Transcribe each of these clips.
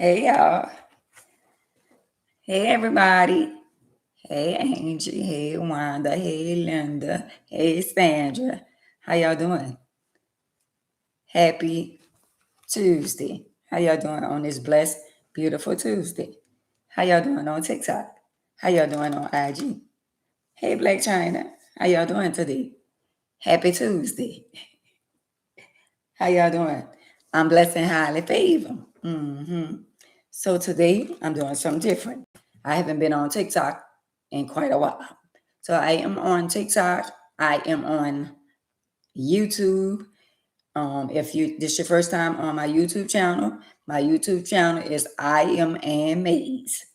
Hey y'all. Hey everybody. Hey Angie. Hey Wanda. Hey Linda. Hey Sandra. How y'all doing? Happy Tuesday. How y'all doing on this blessed, beautiful Tuesday? How y'all doing on TikTok? How y'all doing on IG? Hey Black China. How y'all doing today? Happy Tuesday. How y'all doing? I'm blessed and highly favored. So today I'm doing something different. I haven't been on TikTok in quite a while. So I am on TikTok. I am on YouTube. If you this your first time on my YouTube channel is I am Ann Mays.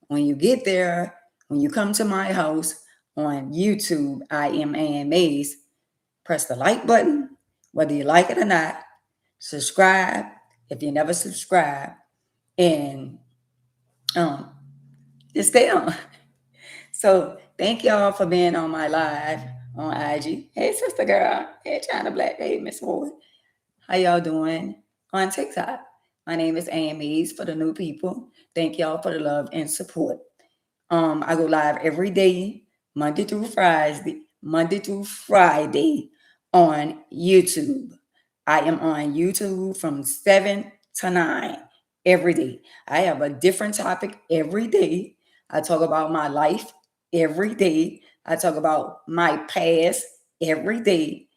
When you get there, when you come to my house on YouTube, I am Ann Mays, press the like button, whether you like it or not. Subscribe if you never subscribe, and um, just stay on. So thank y'all for being on my live on IG. Hey, sister girl. Hey, China Black. Hey, Miss Ward. How y'all doing on TikTok? My name is Amy's for the new people. Thank y'all for the love and support. I go live every day, Monday through Friday on YouTube. I am on YouTube from 7 to 9 every day. I have a different topic every day. I talk about my life every day. I talk about my past every day.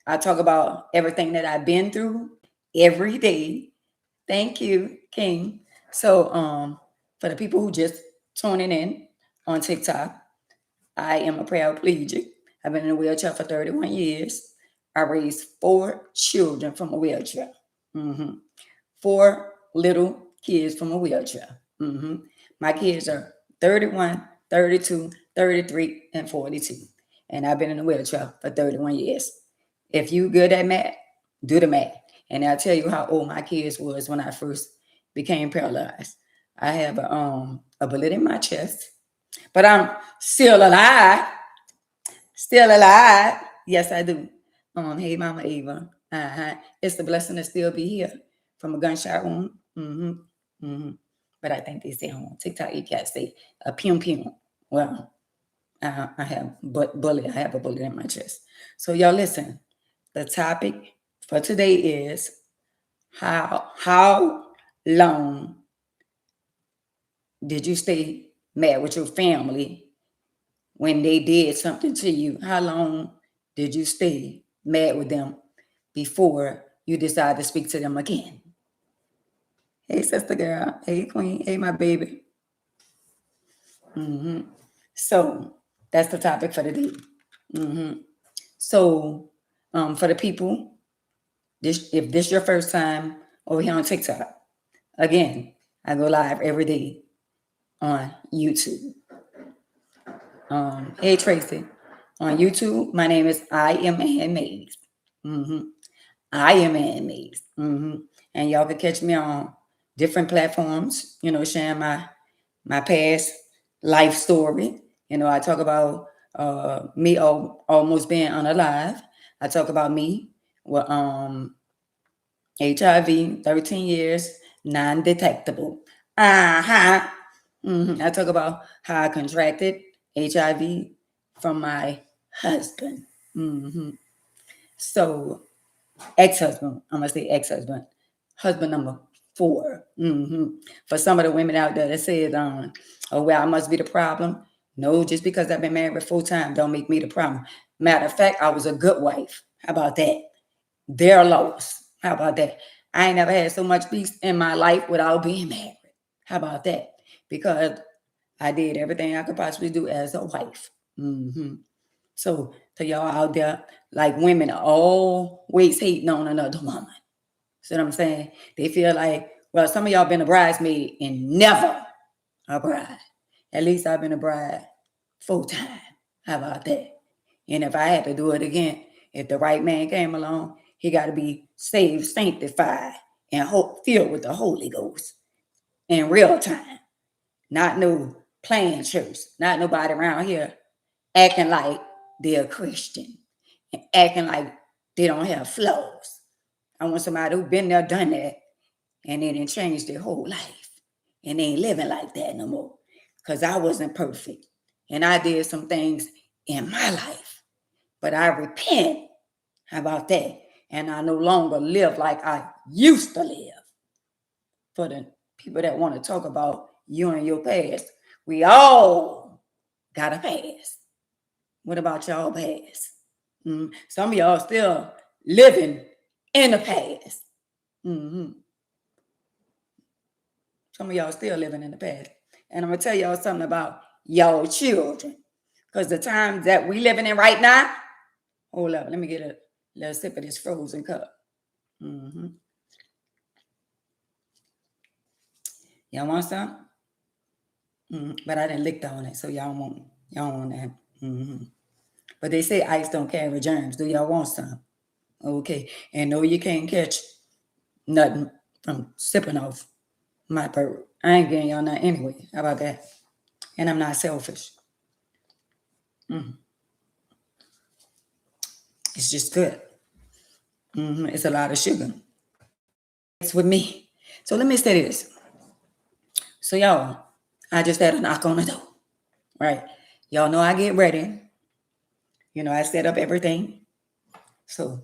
I talk about everything that I've been through every day. Thank you, King. So, for the people who just tuning in on TikTok, I am a paraplegic. I've been in a wheelchair for 31 years. I raised 4 children from a wheelchair. Mhm. 4 little kids from a wheelchair. My kids are 31, 32, 33, and 42. And I've been in a wheelchair for 31 years. If you good at math, do the math. And I'll tell you how old my kids was when I first became paralyzed. I have a bullet in my chest, but I'm still alive. Still alive. Yes, I do. Hey, Mama Ava. It's the blessing to still be here from a gunshot wound. But I think they say on TikTok you can't say a pum pum. Well, I have bullet. I have a bullet in my chest. So y'all listen. The topic for today is how long did you stay mad with your family when they did something to you? How long did you stay mad with them before you decide to speak to them again? Hey, sister girl. Hey, queen. Hey, my baby. So that's the topic for the day. So, for the people, if this your first time over here on TikTok, again, I go live every day on YouTube. Hey, Tracy. On YouTube, my name is I am Ann Mays. I am Ann Mays. And y'all can catch me on different platforms, sharing my past life story. I talk about me almost being unalive. I talk about me with HIV, 13 years, non-detectable. Uh-huh. I talk about how I contracted HIV from my husband. So, ex-husband, I'm going to say ex-husband, husband number 4. For some of the women out there that said, oh, well, I must be the problem. No, just because I've been married 4 times don't make me the problem. Matter of fact, I was a good wife. How about that? They're lost. How about that? I ain't never had so much peace in my life without being married. How about that? Because I did everything I could possibly do as a wife. So to y'all out there, like women are always hating on another woman. See what I'm saying? They feel like, well, some of y'all been a bridesmaid and never a bride. At least I've been a bride full time. How about that? And if I had to do it again, if the right man came along, he got to be saved, sanctified, and filled with the Holy Ghost in real time. Not no playing church. Not nobody around here acting like they're a Christian and acting like they don't have flaws. I want somebody who's been there, done that, and they didn't change their whole life. And they ain't living like that no more. Because I wasn't perfect. And I did some things in my life. But I repent about that. And I no longer live like I used to live. For the people that want to talk about you and your past, we all got a past. What about y'all past? Some of y'all still living in the past. Some of y'all still living in the past. And I'm going to tell y'all something about y'all children. Because the time that we living in right now, hold up, let me get a little sip of this frozen cup. Y'all want some? But I didn't lick on it, so y'all want that. But they say ice don't carry germs. Do y'all want some? Okay. And no, you can't catch nothing from sipping off my bird. I ain't getting y'all nothing anyway. How about that? And I'm not selfish. It's just good. It's a lot of sugar. It's with me. So let me say this. So y'all, I just had a knock on the door. Right? Y'all know I get ready. You know, I set up everything. So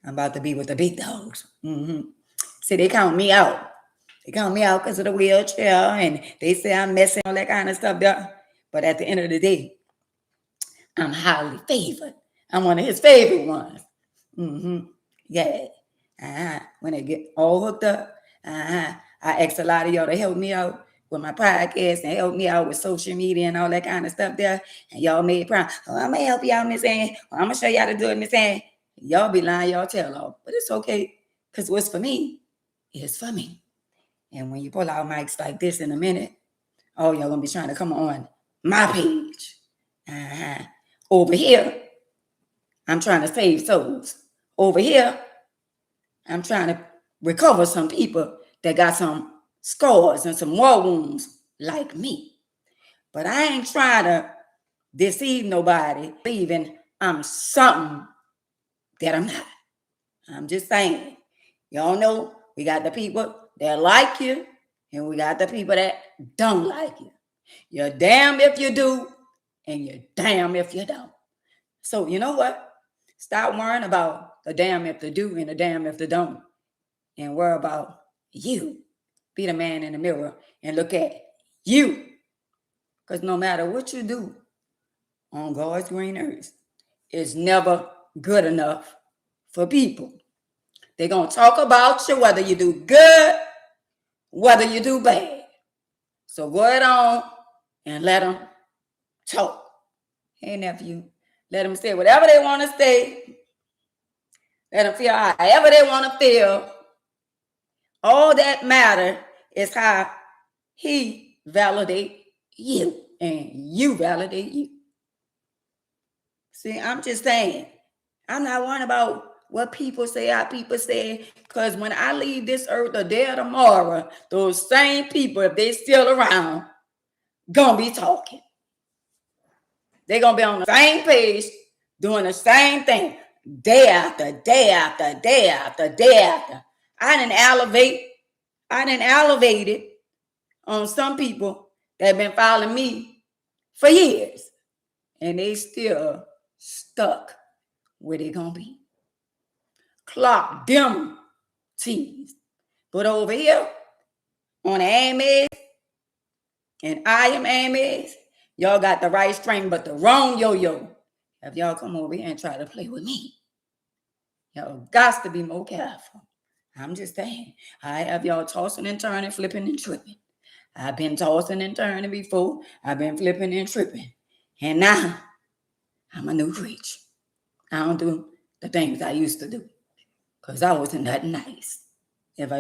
I'm about to be with the big dogs. See, they count me out. They count me out because of the wheelchair, and they say I'm messing, all that kind of stuff there. But at the end of the day, I'm highly favored. I'm one of his favorite ones. Yeah. When they get all hooked up, I ask a lot of y'all to help me out with my podcast and help me out with social media and all that kind of stuff there. And y'all made promise. Oh, I'm going to help you out, Miss Ann. I'm going to show you how to do it, Miss Ann. Y'all be lying y'all tail off. But it's okay. Because what's for me is for me. And when you pull out mics like this in a minute, oh, y'all going to be trying to come on my page. Over here, I'm trying to save souls. Over here, I'm trying to recover some people that got some scars and some war wounds like me. But I ain't trying to deceive nobody, believing I'm something that I'm not. I'm just saying. Y'all know we got the people that like you, and we got the people that don't like you. You're damn if you do, and you're damn if you don't. So you know what? Stop worrying about the damn if they do and the damn if they don't. And worry about you. Be the man in the mirror and look at you. Because no matter what you do on God's green earth, it's never good enough for people. They're going to talk about you whether you do good, whether you do bad. So go ahead on and let them talk. Hey, nephew, let them say whatever they want to say. Let them feel however they want to feel. All that matter is how he validate you and you validate you. See, I'm just saying, I'm not worrying about what people say, how people say, because when I leave this earth the day of tomorrow, those same people, if they still around, gonna be talking. They're gonna be on the same page, doing the same thing, day after day after day after day after. I didn't elevate it on some people that have been following me for years, and they still stuck where they gonna be. Clock them T's. But over here on the AMAs and I am AMAs, y'all got the right string but the wrong yo-yo. If y'all come over here and try to play with me, y'all got to be more careful. I'm just saying, I have y'all tossing and turning, flipping and tripping. I've been tossing and turning before. I've been flipping and tripping. And now I'm a new creature. I don't do the things I used to do because I wasn't that nice. If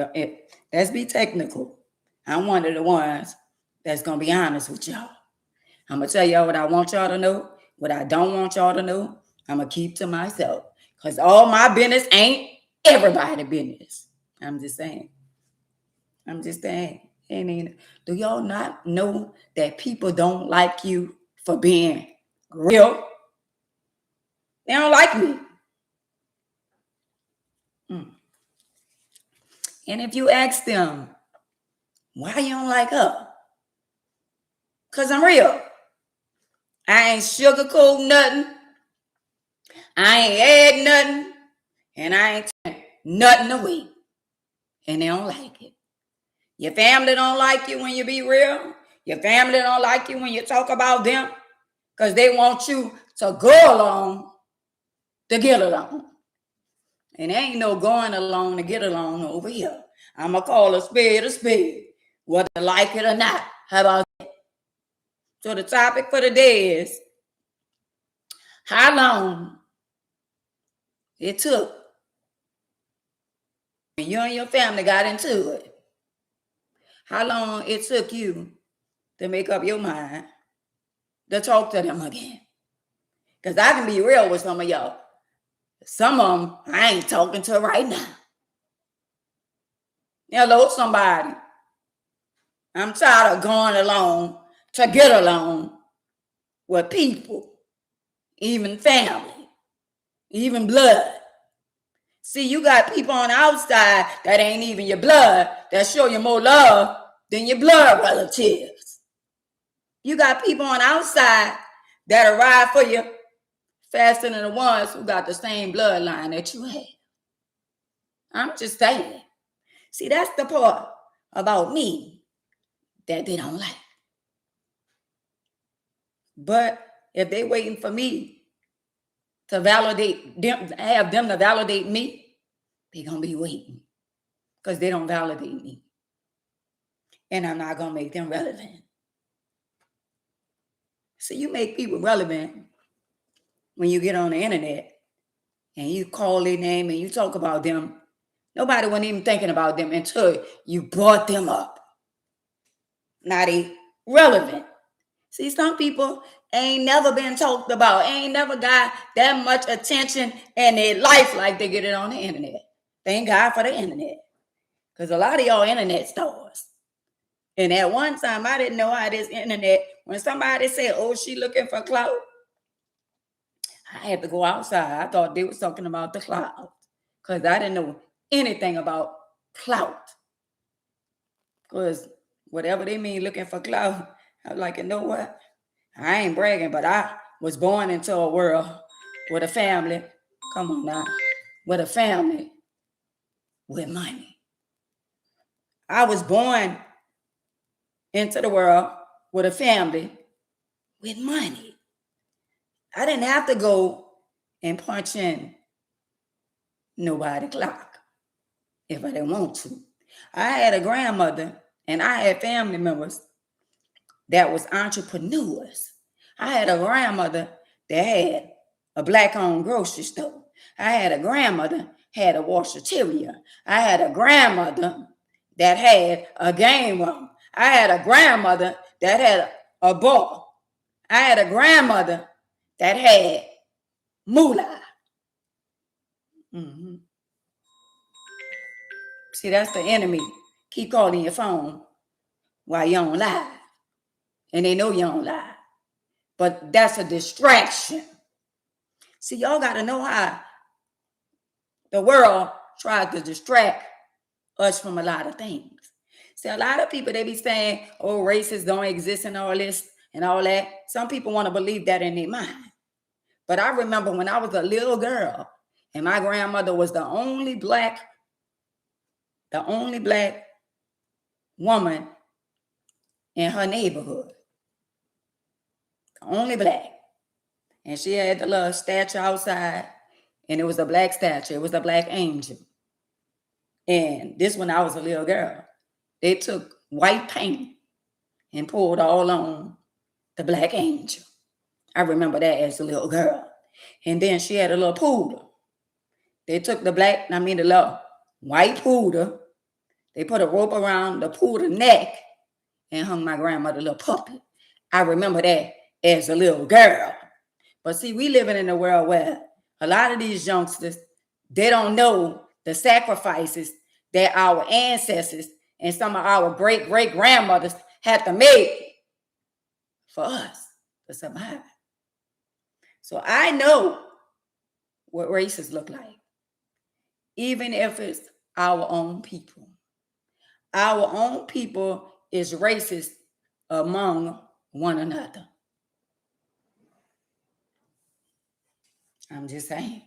let's be technical, I'm one of the ones that's going to be honest with y'all. I'm going to tell y'all what I want y'all to know. What I don't want y'all to know, I'm going to keep to myself because all my business ain't everybody's business. I'm just saying. And do y'all not know that people don't like you for being real? They don't like me. And if you ask them, why you don't like her? Because I'm real. I ain't sugarcoat nothing. I ain't add nothing. And I ain't taking nothing away. And they don't like it. Your family don't like you when you be real. Your family don't like you when you talk about them. Because they want you to go along to get along. And there ain't no going along to get along over here. I'm going to call a spade, whether I like it or not. How about that? So the topic for the day is how long it took when you and your family got into it. How long it took you to make up your mind to talk to them again. Because I can be real with some of y'all. Some of them I ain't talking to right now. Hello, somebody. I'm tired of going along to get along with people, even family, even blood. See, you got people on the outside that ain't even your blood that show you more love than your blood relatives. You got people on the outside that'll ride for you faster than the ones who got the same bloodline that you have. I'm just saying. See, that's the part about me that they don't like. But if they waiting for me to validate them, have them to validate me, they gonna be waiting because they don't validate me. And I'm not gonna make them relevant. So you make people relevant when you get on the internet and you call their name and you talk about them. Nobody wasn't even thinking about them until you brought them up. Now they relevant. See, some people ain't never been talked about, ain't never got that much attention in their life like they get it on the internet. Thank God for the internet. Because a lot of y'all internet stars. And at one time, I didn't know how this internet, when somebody said, oh, she looking for clout, I had to go outside. I thought they was talking about the clout. Because I didn't know anything about clout. Because whatever they mean looking for clout, I was like, you know what? I ain't bragging, but I was born into a world with a family. Come on now. With a family with money. I was born into the world with a family with money. I didn't have to go and punch in nobody's clock if I didn't want to. I had a grandmother and I had family members that was entrepreneurs. I had a grandmother that had a black-owned grocery store. I had a grandmother had a washateria. I had a grandmother that had a game room. I had a grandmother that had a bar. I had a grandmother that had moolah. Mm-hmm. See, that's the enemy. Keep calling your phone while you're on live. And they know you're on live. But that's a distraction. See, y'all got to know how the world tries to distract us from a lot of things. See, a lot of people, they be saying, oh, racists don't exist and all this and all that. Some people want to believe that in their mind. But I remember when I was a little girl and my grandmother was the only black woman in her neighborhood. The only black. And she had the little statue outside, and it was a black statue. It was a black angel. And this when I was a little girl, they took white paint and poured all on the black angel. I remember that as a little girl. And then she had a little poodle. They took the little white poodle. They put a rope around the poodle neck and hung my grandmother a little puppet. I remember that as a little girl. But see, we living in a world where a lot of these youngsters, they don't know the sacrifices that our ancestors and some of our great-great-grandmothers had to make for us to survive. So I know what races look like, even if it's our own people. Our own people is racist among one another. I'm just saying.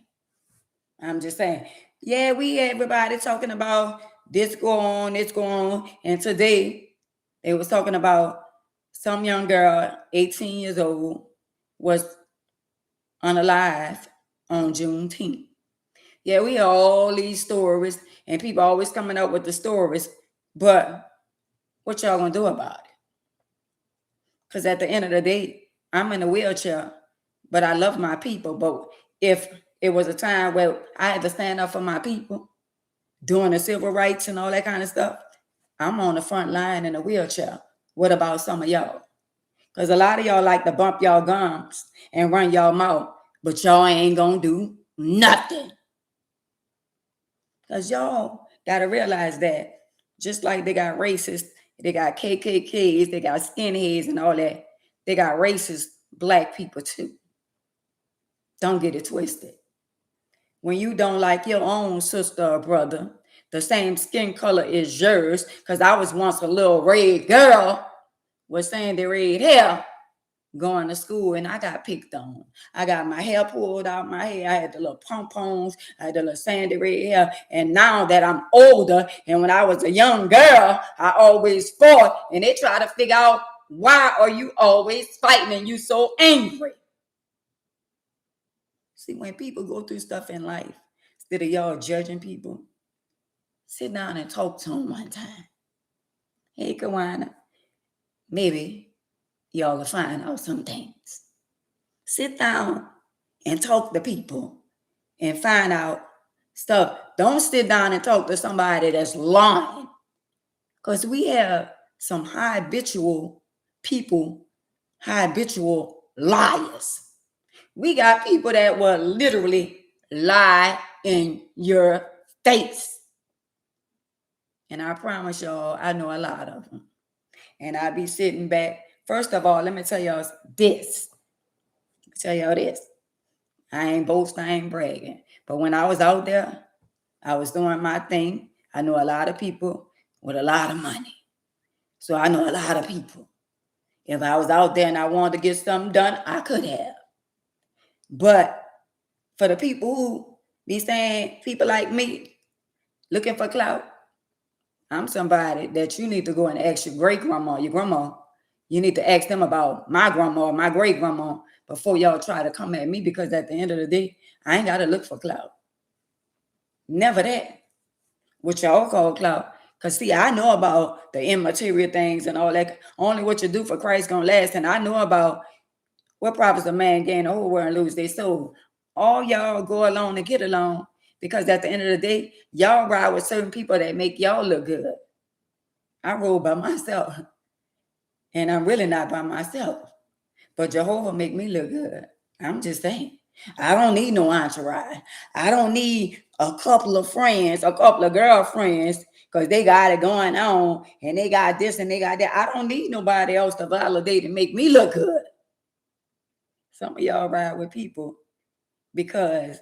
I'm just saying. Yeah, we everybody talking about this go on, this go on. And today they was talking about some young girl, 18 years old, was unalive on Juneteenth. Yeah, we have all these stories, and people always coming up with the stories. But what y'all gonna do about it? Because at the end of the day, I'm in a wheelchair, but I love my people. But if it was a time where I had to stand up for my people, doing the civil rights and all that kind of stuff, I'm on the front line in a wheelchair. What about some of y'all? Because a lot of y'all like to bump y'all gums and run y'all mouth, but y'all ain't gonna do nothing. Because y'all got to realize that just like they got racists, they got KKKs, they got skinheads and all that, they got racist black people too. Don't get it twisted. When you don't like your own sister or brother, the same skin color is yours, because I was once a little red girl with sandy red hair going to school, and I got picked on. I got my hair pulled out my hair. I had the little pom-poms. I had the little sandy red hair. And now that I'm older, and when I was a young girl, I always fought. And they try to figure out, why are you always fighting and you so angry? See, when people go through stuff in life, instead of y'all judging people, sit down and talk to them one time. Hey, Kawana, maybe y'all will find out some things. Sit down and talk to people and find out stuff. Don't sit down and talk to somebody that's lying. Because we have some habitual people, habitual liars. We got people that will literally lie in your face. And I promise y'all, I know a lot of them. And I be sitting back. First of all, let me tell y'all this. I ain't boasting, I ain't bragging. But when I was out there, I was doing my thing. I know a lot of people with a lot of money. So I know a lot of people. If I was out there and I wanted to get something done, I could have. But for the people who be saying, people like me, looking for clout, I'm somebody that you need to go and ask your great grandma, your grandma. You need to ask them about my grandma or my great grandma before y'all try to come at me, because at the end of the day, I ain't got to look for clout. Never that. What y'all call clout. Because see, I know about the immaterial things and all that. Only what you do for Christ gonna last. And I know about what profits a man gain the whole world and lose their soul. All y'all go along and get along, because at the end of the day, y'all ride with certain people that make y'all look good. I roll by myself, and I'm really not by myself. But Jehovah make me look good. I'm just saying. I don't need no entourage. I don't need a couple of friends, a couple of girlfriends, because they got it going on and they got this and they got that. I don't need nobody else to validate and make me look good. Some of y'all ride with people because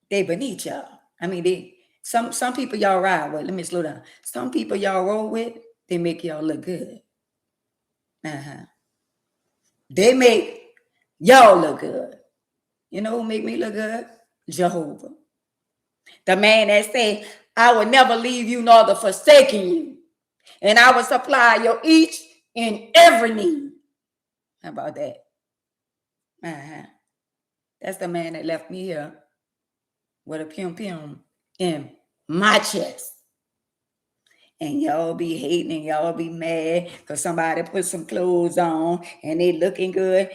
they beneath y'all. I mean, some people y'all ride with. Let me slow down. Some people y'all roll with, they make y'all look good. They make y'all look good. You know who make me look good? Jehovah. The man that said, I will never leave you nor the forsaken you. And I will supply your each and every need. How about that? That's the man that left me here with a pum in my chest. And y'all be hating and y'all be mad because somebody put some clothes on and they looking good.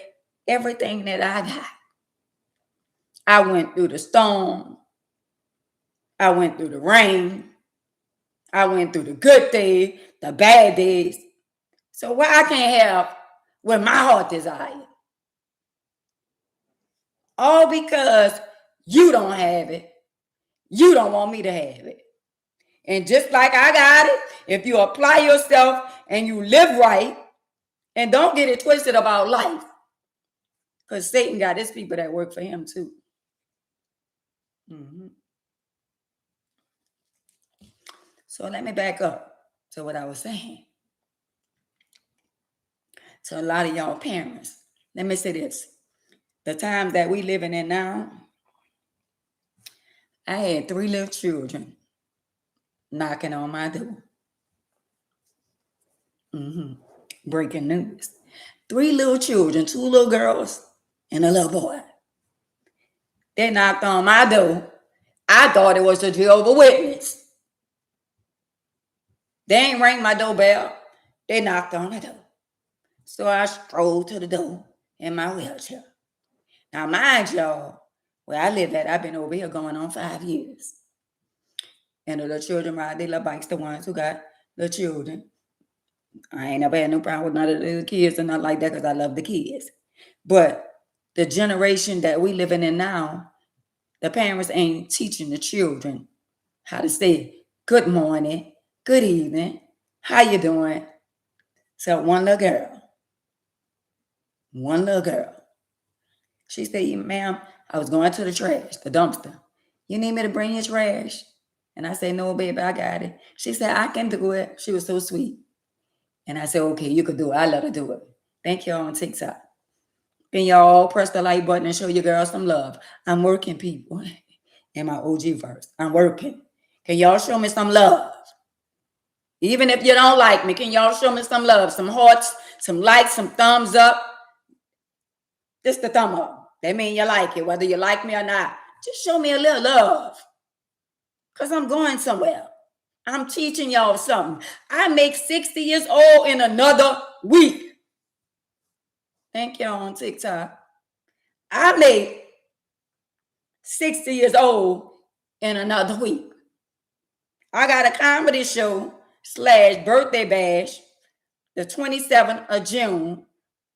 Everything that I got. I went through the storm. I went through the rain. I went through the good days, the bad days. So why I can't have what my heart desires? All because you don't have it. You don't want me to have it. And just like I got it, if you apply yourself and you live right, and don't get it twisted about life, because Satan got his people that work for him too. So let me back up to what I was saying. So a lot of y'all parents, let me say this. The times that we living in now, I had 3 little children knocking on my door. Breaking news. 3 little children, 2 little girls, and a little boy. They knocked on my door. I thought it was a Jehovah's Witness. They ain't rang my doorbell. They knocked on the door. So I strolled to the door in my wheelchair. Now, mind y'all, where I live at, I've been over here going on 5 years. And the little children ride their little bikes, the ones who got little children. I ain't never had no problem with none of the kids and nothing like that because I love the kids. But the generation that we living in now, the parents ain't teaching the children how to say good morning, good evening, how you doing? So one little girl, she said, ma'am, I was going to the trash, the dumpster. You need me to bring your trash? And I said, no, baby, I got it. She said, I can do it. She was so sweet. And I said, okay, you could do it. I let her do it. Thank y'all on TikTok. Can y'all press the like button and show your girl some love? I'm working, people. In my OG verse, I'm working. Can y'all show me some love? Even if you don't like me, can y'all show me some love? Some hearts, some likes, some thumbs up. Just the thumb up. That means you like it, whether you like me or not. Just show me a little love. Because I'm going somewhere. I'm teaching y'all something. I make 60 years old in another week. Thank y'all on TikTok. I make 60 years old in another week. I got a comedy show / birthday bash the 27th of June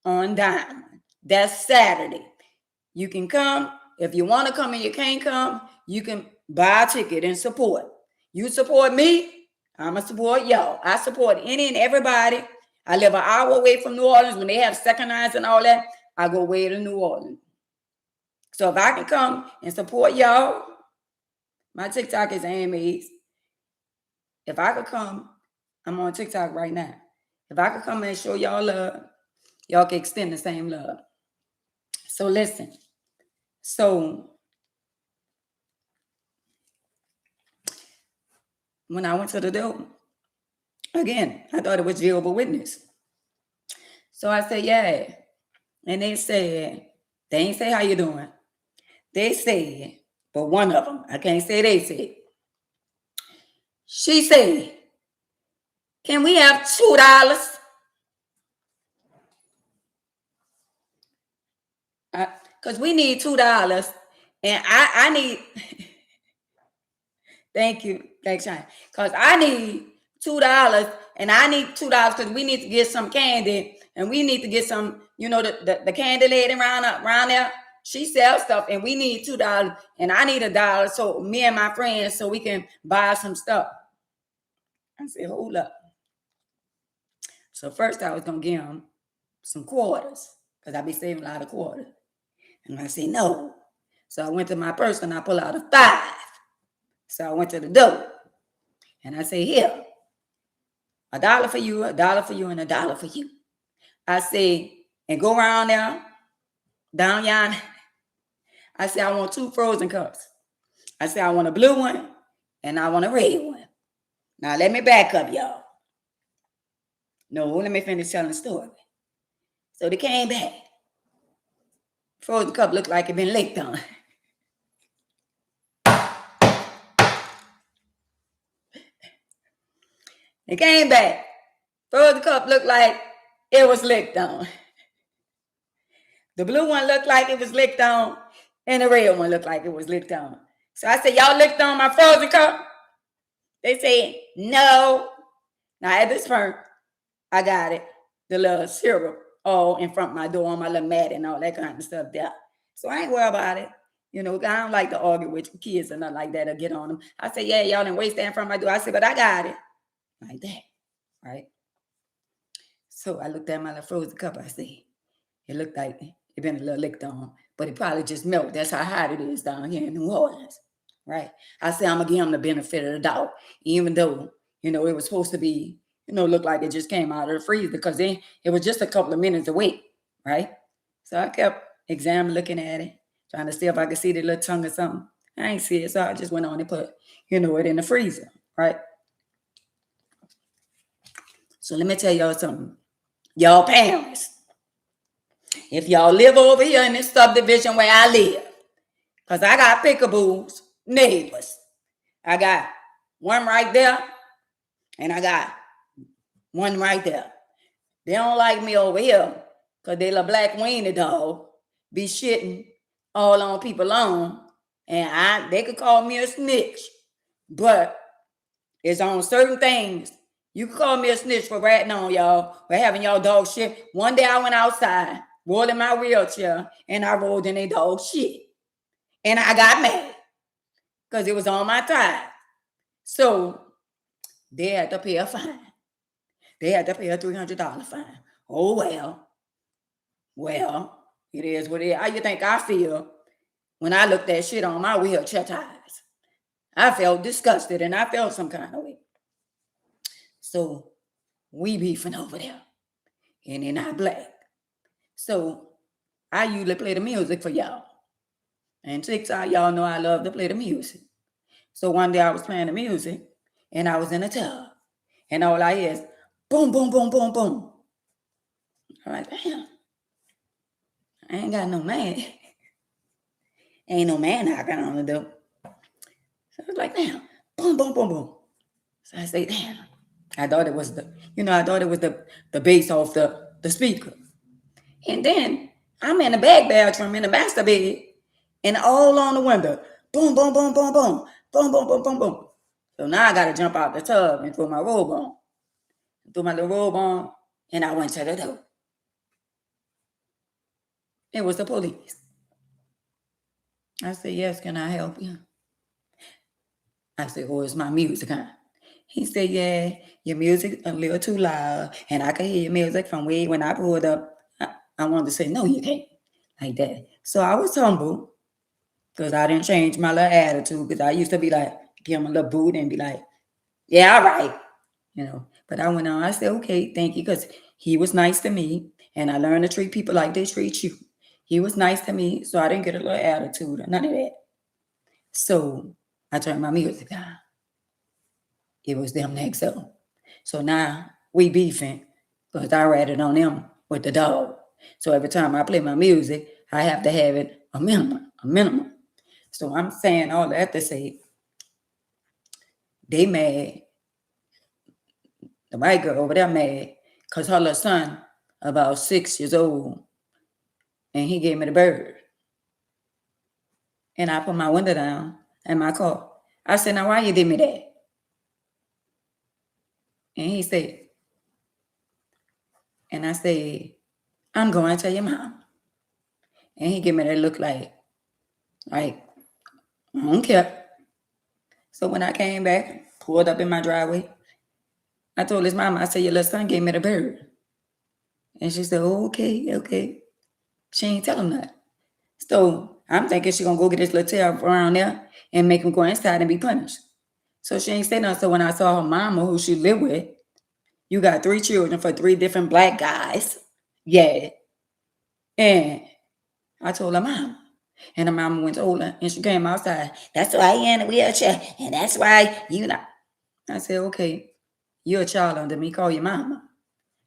on Diamond. That's Saturday. You can come. If you want to come and you can't come, you can buy a ticket and support. You support me, I'm going to support y'all. I support any and everybody. I live an hour away from New Orleans. When they have second nights and all that, I go way to New Orleans. So if I can come and support y'all, my TikTok is AMAs. If I could come, I'm on TikTok right now. If I could come and show y'all love, y'all can extend the same love. So listen. So when I went to the door, again, I thought it was Jehovah's Witness. So I said, yeah. And they said, they ain't say how you doing. They said, but one of them, I can't say they said. She said, can we have $2? Because we need $2. And I need, thank you, thanks, Shine. Because I need $2 and I need $2 because we need to get some candy and we need to get some, the candy lady around there. She sells stuff and we need $2 and I need $1. So me and my friends, so we can buy some stuff. I said, hold up. So first I was going to give them some quarters because I be saving a lot of quarters. And I said, no. So I went to my purse and I pull out a 5. So I went to the door and I say, here, $1 for you, $1 for you, and $1 for you. I say, and go around there, down yonder. I say, I want 2 frozen cups. I say, I want a blue one and I want a red one. Now let me back up, y'all. No, let me finish telling the story. So they came back. Frozen cup looked like it been licked on. They came back. Frozen cup looked like it was licked on. The blue one looked like it was licked on, and the red one looked like it was licked on. So I said, y'all licked on my frozen cup? They said, no. Now at this point, I got it. The little syrup all in front of my door on my little mat and all that kind of stuff there. So I ain't worried about it. I don't like to argue with kids or nothing like that or get on them. I said, yeah, y'all didn't waste that in front of my door. I said, but I got it. Like that, right? So I looked at my little frozen cup. I said, it looked like it been a little licked on, but it probably just melted. That's how hot it is down here in New Orleans, right? I said, I'm going to give them the benefit of the doubt, even though It was supposed to be, look like it just came out of the freezer because then it was just a couple of minutes to wait, right? So I kept looking at it, trying to see if I could see the little tongue or something. I ain't see it, so I just went on and put, it in the freezer, right? So let me tell y'all something. Y'all parents, if y'all live over here in this subdivision where I live, because I got pickaboos, neighbors. I got one right there, and I got one right there. They don't like me over here because they little black weenie dog be shitting all on people lawn. And they could call me a snitch. But it's on certain things. You can call me a snitch for ratting on y'all, for having y'all dog shit. One day I went outside, rolled in my wheelchair, and I rolled in a dog shit. And I got mad because it was on my tire. So they had to pay a fine. They had to pay a $300 fine. Oh, well. Well, it is what it is. How you think I feel when I looked at shit on my wheelchair tires? I felt disgusted and I felt some kind of way. So we beefing over there. And they're not black. So I usually play the music for y'all. And y'all know I love to play the music. So one day I was playing the music and I was in a tub. And all I hear is boom, boom, boom, boom, boom. I'm like, damn. I ain't got no man. Ain't no man knocking on the door. So I was like, damn, boom, boom, boom, boom. So I say, damn. I thought it was the bass off the speaker. And then I'm in the back bathroom in the master bed and all on the window. Boom, boom, boom, boom, boom. Boom, boom, boom, boom, boom. So now I gotta jump out the tub and throw my robe on. Threw my little robe on and I went to the door. It was the police. I said, yes, can I help you? I said, oh, it's my music on. He said, yeah, your music a little too loud, and I can hear your music from way when I pulled up. I wanted to say, no, you can't, like that. So I was humble, because I didn't change my little attitude, because I used to be like, give him a little boot and be like, yeah, all right, But I went on, I said, okay, thank you, because he was nice to me, and I learned to treat people like they treat you. He was nice to me, so I didn't get a little attitude or none of that. So I turned my music on. It was them next up. So now we beefing because I ratted on them with the dog. So every time I play my music, I have to have it a minimum. So I'm saying all that to say they mad. The white girl over there mad because her little son about 6 years old and he gave me the bird. And I put my window down in my car. I said, now why you did me that? And he said, and I said, I'm going to tell your mom. And he gave me that look like, I don't care. So when I came back, pulled up in my driveway, I told his mama, I said, your little son gave me the bird. And she said, oh, okay. She ain't tell him that. So I'm thinking she gonna go get this little tail around there and make him go inside and be punished. So she ain't say nothing. So when I saw her mama, who she lived with, you got 3 children for 3 different black guys. Yeah. And I told her mama. And the mama went older and she came outside. That's why he in a wheelchair. And that's why you not. I said, okay, you're a child under me. Call your mama.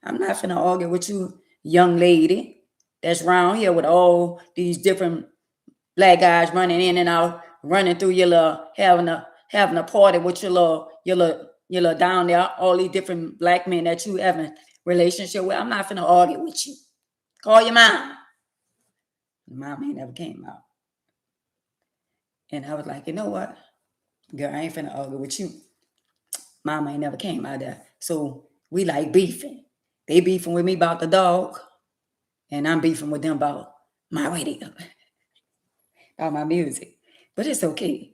I'm not finna argue with you, young lady, that's around here with all these different black guys running in and out, running through your little, having a party with your little down there, all these different black men that you having relationship with. I'm not finna argue with you. Call your mom. Mom ain't never came out. And I was like, you know what? Girl, I ain't finna argue with you. Mama ain't never came out there. So we like beefing. They beefing with me about the dog. And I'm beefing with them about my radio. About my music. But it's okay.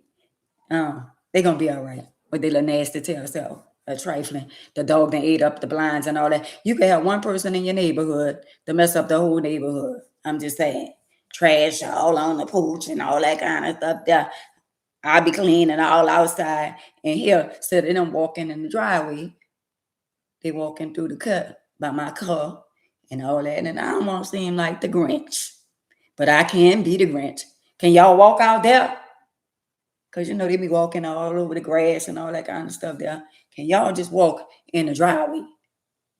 They gonna be all right with their little nasty tail self. Trifling. The dog that ate up the blinds and all that. You can have one person in your neighborhood to mess up the whole neighborhood. I'm just saying. Trash all on the porch and all that kind of stuff there. I'll be cleaning all outside, and here, instead of them walking in the driveway, they walking through the cut by my car and all that. And I don't want to seem like the Grinch, but I can be the Grinch. Can y'all walk out there? Because you know they be walking all over the grass and all that kind of stuff there. Can y'all just walk in the driveway?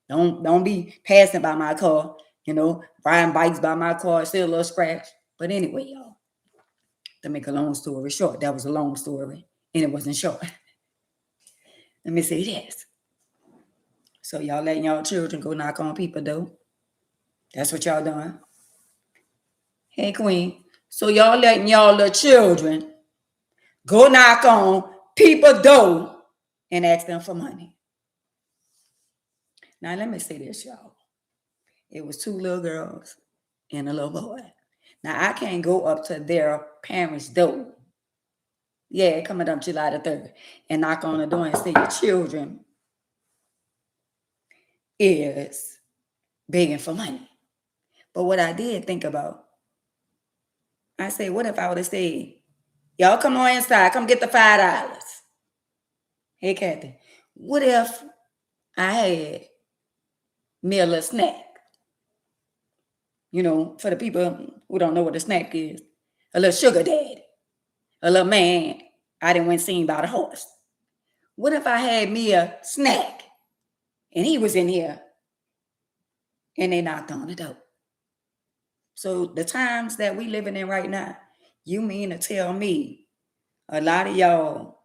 Don't be passing by my car, riding bikes by my car, still a little scratch. But anyway, y'all, to make a long story short, that was a long story, and it wasn't short. Let me say this. So y'all letting y'all children go knock on people's door? That's what y'all doing? Hey, Queen. So y'all letting y'all little children go knock on people's door and ask them for money? Now, let me say this, y'all. It was 2 little girls and a little boy. Now, I can't go up to their parents' door. Yeah, coming up July the 3rd and knock on the door and say your children is begging for money. But what I did think about, I said, what if I would have said, y'all come on inside, come get the $5. Hey, Kathy, what if I had me a little snack? For the people who don't know what a snack is, a little sugar daddy, a little man I didn't went seen by the horse. What if I had me a snack and he was in here and they knocked on the door? So the times that we living in right now, you mean to tell me a lot of y'all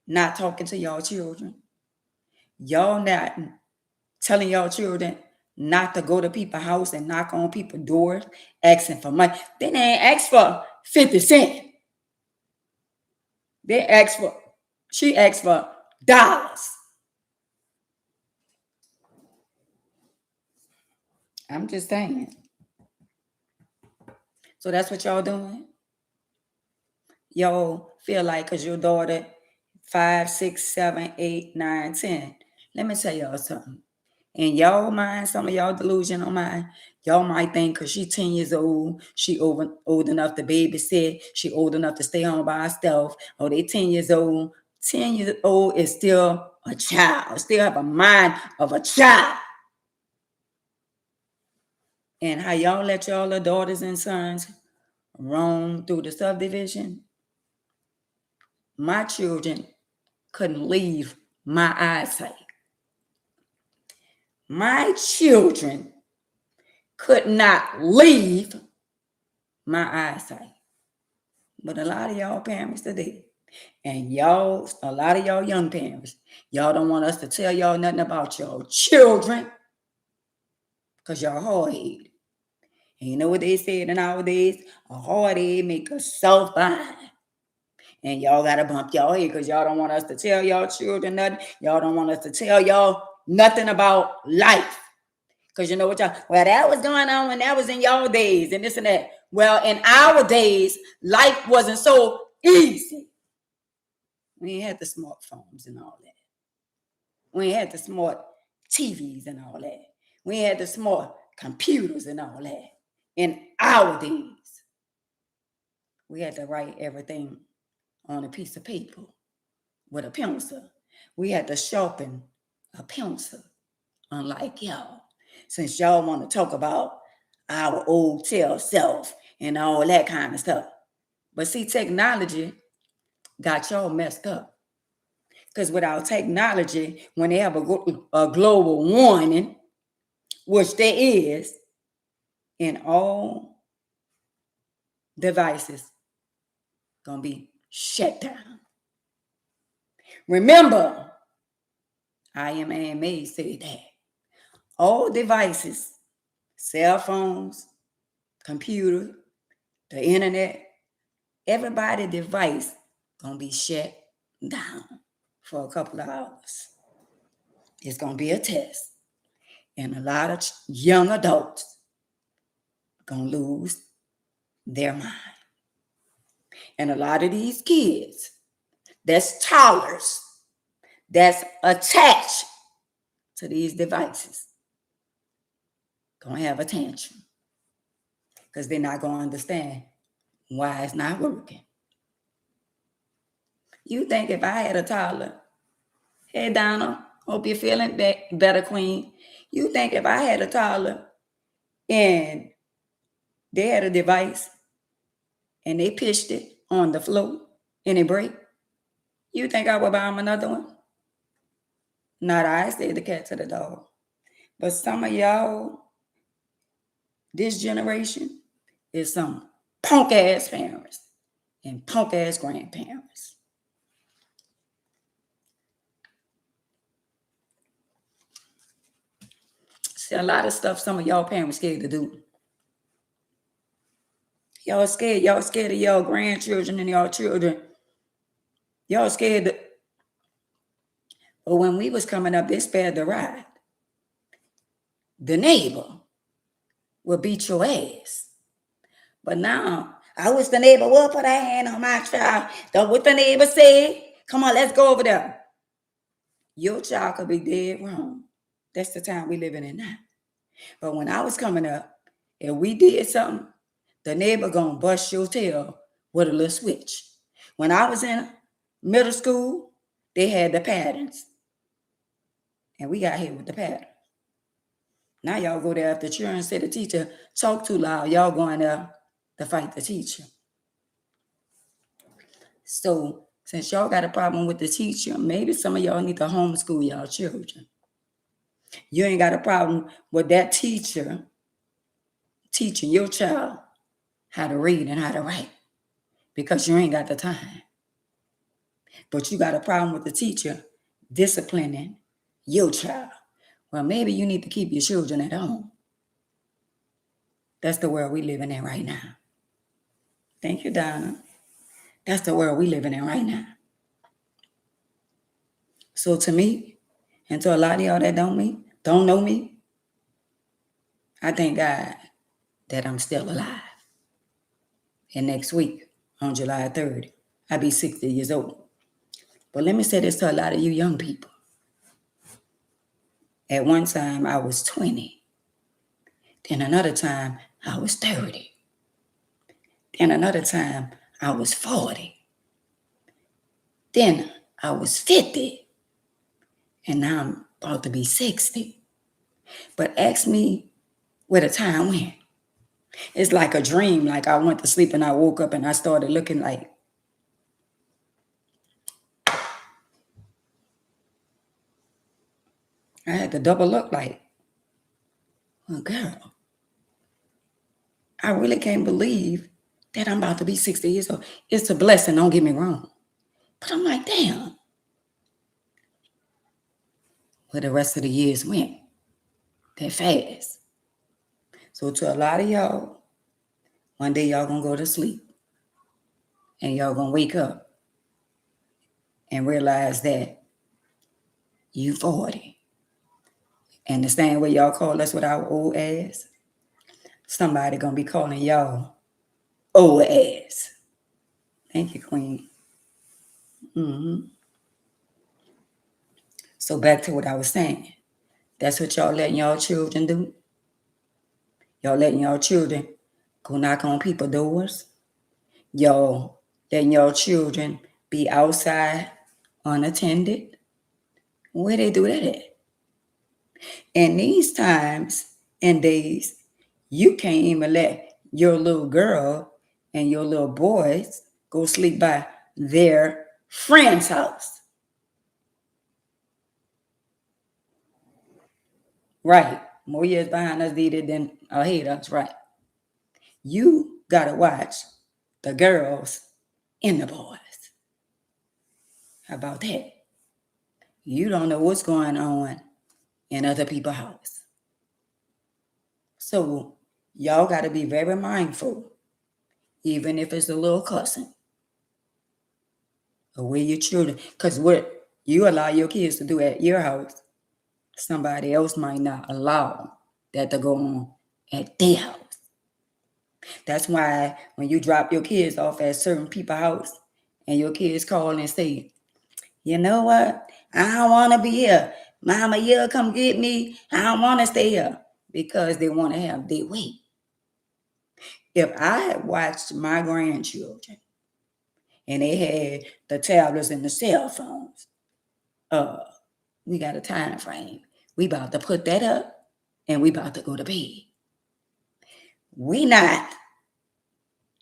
not talking to y'all children? Y'all not telling y'all children not to go to people's house and knock on people's doors asking for money? They ain't ask for 50 cents. She asked for dollars. I'm just saying. So that's what y'all doing? Y'all feel like because your daughter 5, 6, 7, 8, 9, 10. Let me tell y'all something. In y'all mind, some of y'all delusional mind, y'all might think because she's 10 years old, she old enough to babysit, she old enough to stay home by herself, or they 10 years old. 10 years old is still a child, still have a mind of a child. And how y'all let y'all little daughters and sons roam through the subdivision? My children couldn't leave my eyesight. My children could not leave my eyesight. But a lot of y'all parents today, and a lot of y'all young parents, y'all don't want us to tell y'all nothing about your children because y'all hard-headed. And you know what they said nowadays? A hard-head make a soft mind. And y'all got to bump y'all head because y'all don't want us to tell y'all children nothing. Y'all don't want us to tell y'all nothing about life. Because you know what y'all, well, that was going on when that was in y'all days and this and that. Well, in our days, life wasn't so easy. We ain't had the smartphones and all that. We ain't had the smart TVs and all that. We ain't had the smart computers and all that. In our days, we had to write everything on a piece of paper with a pencil. We had to sharpen a pencil, unlike y'all. Since y'all want to talk about our old tell self and all that kind of stuff. But see, technology got y'all messed up. Because without technology, when they have a global warming, which there is, in all devices, gonna be shut down. Remember, I am AMA said that all devices, cell phones, computer, the internet, everybody device gonna be shut down for a couple of hours. It's gonna be a test. And a lot of young adults gonna lose their mind. And a lot of these kids that's toddlers, that's attached to these devices, gonna have a tantrum because they're not gonna understand why it's not working. You think if I had a toddler, hey Donna, hope you're feeling better, Queen. You think if I had a toddler and they had a device and they pitched it on the floor and it break, you think I would buy them another one? Not I said the cat to the dog. But some of y'all, this generation, is some punk ass parents and punk ass grandparents. See, a lot of stuff some of y'all parents scared to do. Y'all scared. Y'all scared of y'all grandchildren and y'all children. Y'all scared. But when we was coming up, they spared the ride. The neighbor will beat your ass. But now, I wish the neighbor would put her hand on my child. That's what the neighbor said. Come on, let's go over there. Your child could be dead wrong. That's the time we living in now. But when I was coming up, if we did something, the neighbor gonna bust your tail with a little switch. When I was in middle school, they had the patterns. And we got hit with the pattern. Now y'all go there after children and say the teacher talk too loud. Y'all going there to fight the teacher. So since y'all got a problem with the teacher, maybe some of y'all need to homeschool y'all children. You ain't got a problem with that teacher teaching your child how to read and how to write because you ain't got the time. But you got a problem with the teacher disciplining your child. Well, maybe you need to keep your children at home. That's the world we living in right now. Thank you, Donna. That's the world we living in right now. So to me, and to a lot of y'all that don't know me, I thank God that I'm still alive. And next week, on July 3rd, I'll be 60 years old. But let me say this to a lot of you young people. At one time, I was 20. Then another time, I was 30. Then another time, I was 40. Then I was 50. And now I'm about to be 60. But ask me where the time went. It's like a dream. Like I went to sleep and I woke up and I started looking like, I had to double look like, well, girl, I really can't believe that I'm about to be 60 years old. It's a blessing, don't get me wrong. But I'm like, damn. Where the rest of the years went. That fast. So to a lot of y'all, one day y'all gonna go to sleep. And y'all gonna wake up and realize that you 40. And the same way y'all call us with our old ass, somebody gonna be calling y'all old ass. Thank you, Queen. So back to what I was saying. That's what y'all letting y'all children do. Y'all letting y'all children go knock on people's doors. Y'all letting y'all children be outside unattended. Where they do that at? And these times and days, you can't even let your little girl and your little boys go sleep by their friend's house. Right. More years behind us did it than ahead of us, right? You gotta watch the girls and the boys. How about that? You don't know what's going on in other people's house. So y'all gotta be very mindful, even if it's a little cussing. Or where your children, because what you allow your kids to do at your house, somebody else might not allow that to go on at their house. That's why when you drop your kids off at certain people's house and your kids call and say, you know what? I don't want to be here. Mama, you'll come get me. I don't want to stay here because they want to have their way. If I had watched my grandchildren and they had the tablets and the cell phones. We got a time frame. We about to put that up, and we about to go to bed. We not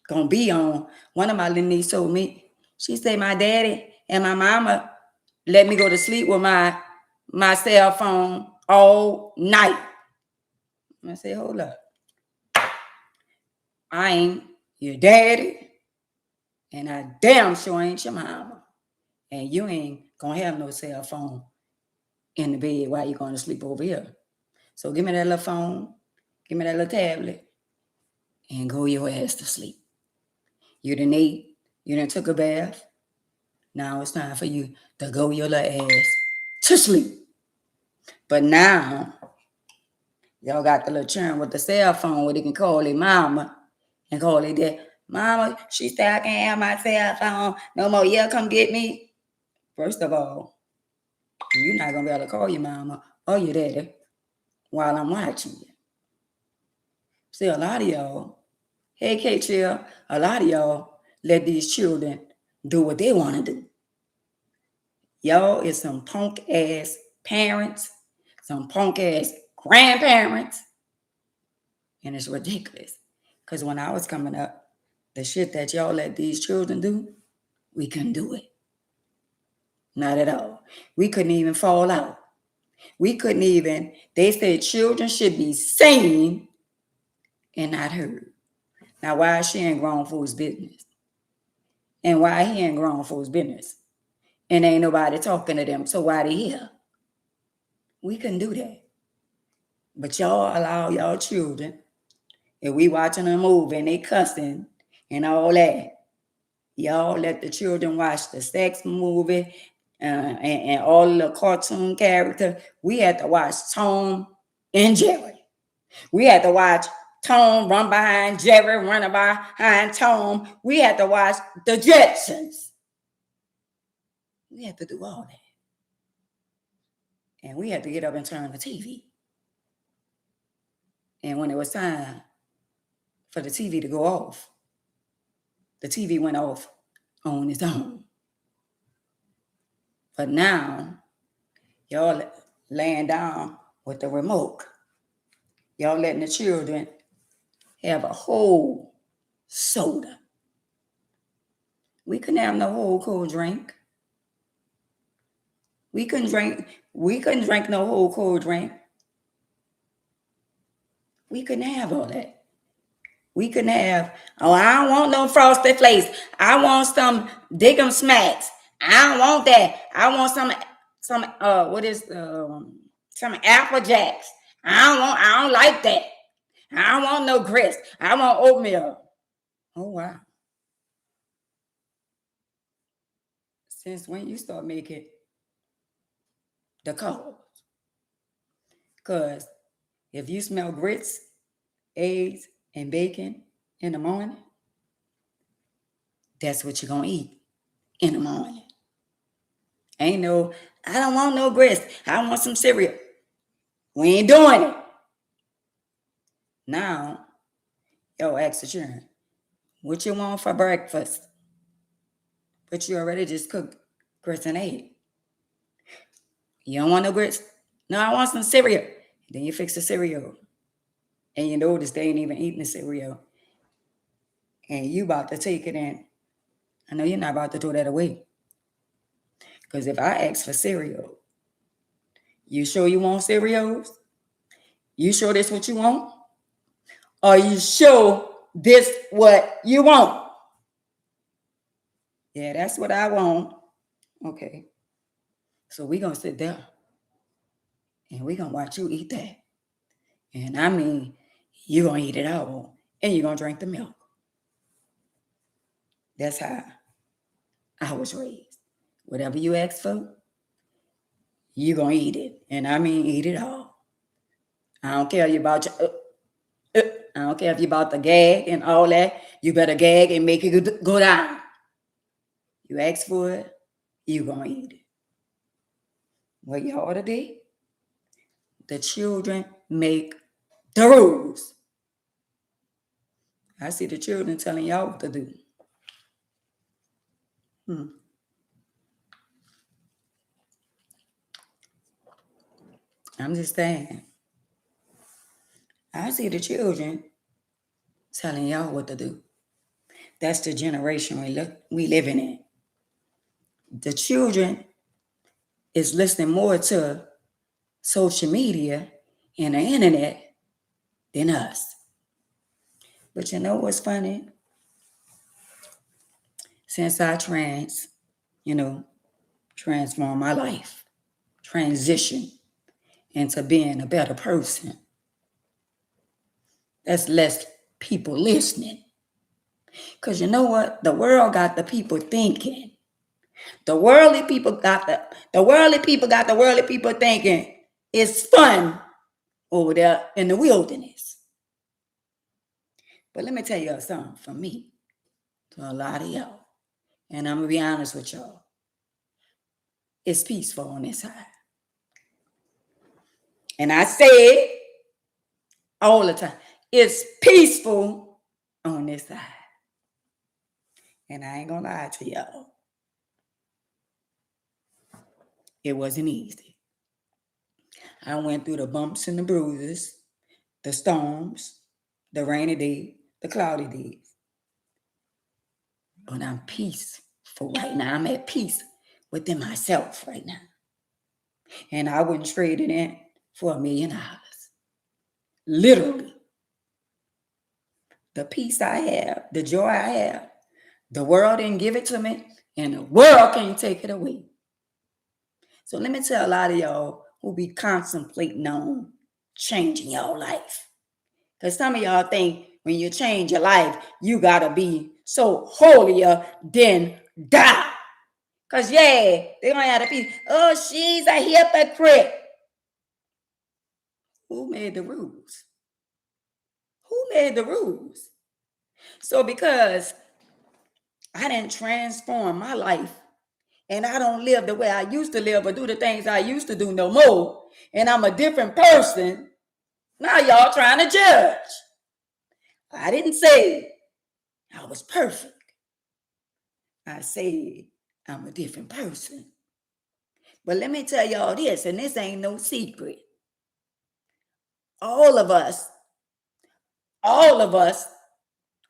gonna be on. One of my little nieces told me, she said, my daddy and my mama let me go to sleep with my cell phone all night. I said, hold up. I ain't your daddy, and I damn sure ain't your mama. And you ain't gonna have no cell phone in the bed while you're going to sleep over here. So give me that little phone, give me that little tablet, and go your ass to sleep. You done ate, you done took a bath. Now it's time for you to go your little ass to sleep. But now, y'all got the little churn with the cell phone where they can call their mama and call their dad. Mama, she said I can't have my cell phone no more. Yeah, come get me. First of all, you're not going to be able to call your mama or your daddy while I'm watching you. See, a lot of y'all, hey, K-Chill, a lot of y'all let these children do what they want to do. Y'all is some punk-ass parents, some punk-ass grandparents, and it's ridiculous. Because when I was coming up, the shit that y'all let these children do, we couldn't do it. Not at all. We couldn't even fall out. We couldn't even, they said children should be seen and not heard. Now, why is she in grown folks' business? And why he in grown folks' business? And ain't nobody talking to them, so why they here? We couldn't do that. But y'all allow y'all children, if we watching a movie and they cussing and all that, y'all let the children watch the sex movie and all the cartoon characters. We had to watch Tom and Jerry. We had to watch Tom run behind Jerry, running behind Tom. We had to watch the Jetsons. We had to do all that. And we had to get up and turn the TV. And when it was time for the TV to go off, the TV went off on its own. But now, y'all laying down with the remote. Y'all letting the children have a whole soda. We couldn't have no whole cold drink. We couldn't drink no whole cold drink. We couldn't have all that. We couldn't have, oh, I don't want no Frosted Flakes. I want some Dick'em Smacks. I don't want that. I want some some Apple Jacks. I don't like that. I don't want no grits. I want oatmeal. Oh, wow. Since when you start making the calls? Because if you smell grits, eggs, and bacon in the morning, that's what you're going to eat in the morning. Ain't no, I don't want no grits. I want some cereal. We ain't doing it. Now, yo, ask the children, what you want for breakfast? But you already just cooked grits and eggs. You don't want no grits? No, I want some cereal. Then you fix the cereal. And you notice they ain't even eating the cereal. And you about to take it in. I know you're not about to throw that away. Because if I ask for cereal, you sure you want cereals? You sure this what you want? Are you sure this what you want? Yeah, that's what I want. Okay. So we're going to sit there. And we're going to watch you eat that. And I mean, you're going to eat it all. And you're going to drink the milk. That's how I was raised. Whatever you ask for, you're going to eat it. And I mean, eat it all. I don't care about your, I don't care if you're about to gag and all that. You better gag and make it go down. You ask for it, you're going to eat it. What you ought to do? The children make the rules. I see the children telling y'all what to do. I'm just saying. I see the children telling y'all what to do. That's the generation we living in. The children is listening more to social media and the internet than us. But you know what's funny? Since I transform my life, transition into being a better person, there's less people listening. Because you know what? The world got the people thinking. The worldly people got the worldly people got the worldly people thinking it's fun over there in the wilderness. But let me tell y'all something from me to a lot of y'all. And I'm going to be honest with y'all. It's peaceful on this side. And I say it all the time. It's peaceful on this side. And I ain't going to lie to y'all. It wasn't easy. I went through the bumps and the bruises, the storms, the rainy days, the cloudy days. But I'm peaceful right now. I'm at peace within myself right now. And I wouldn't trade it in for $1 million. Literally. The peace I have, the joy I have, the world didn't give it to me, and the world can't take it away. So let me tell a lot of y'all who be contemplating on changing your life. Because some of y'all think when you change your life, you got to be so holier than thou. Because, yeah, they're going to have to be, oh, she's a hypocrite. Who made the rules? Who made the rules? So because I didn't transform my life and I don't live the way I used to live or do the things I used to do no more, and I'm a different person, now y'all trying to judge. I didn't say I was perfect. I said I'm a different person. But let me tell y'all this, and this ain't no secret. All of us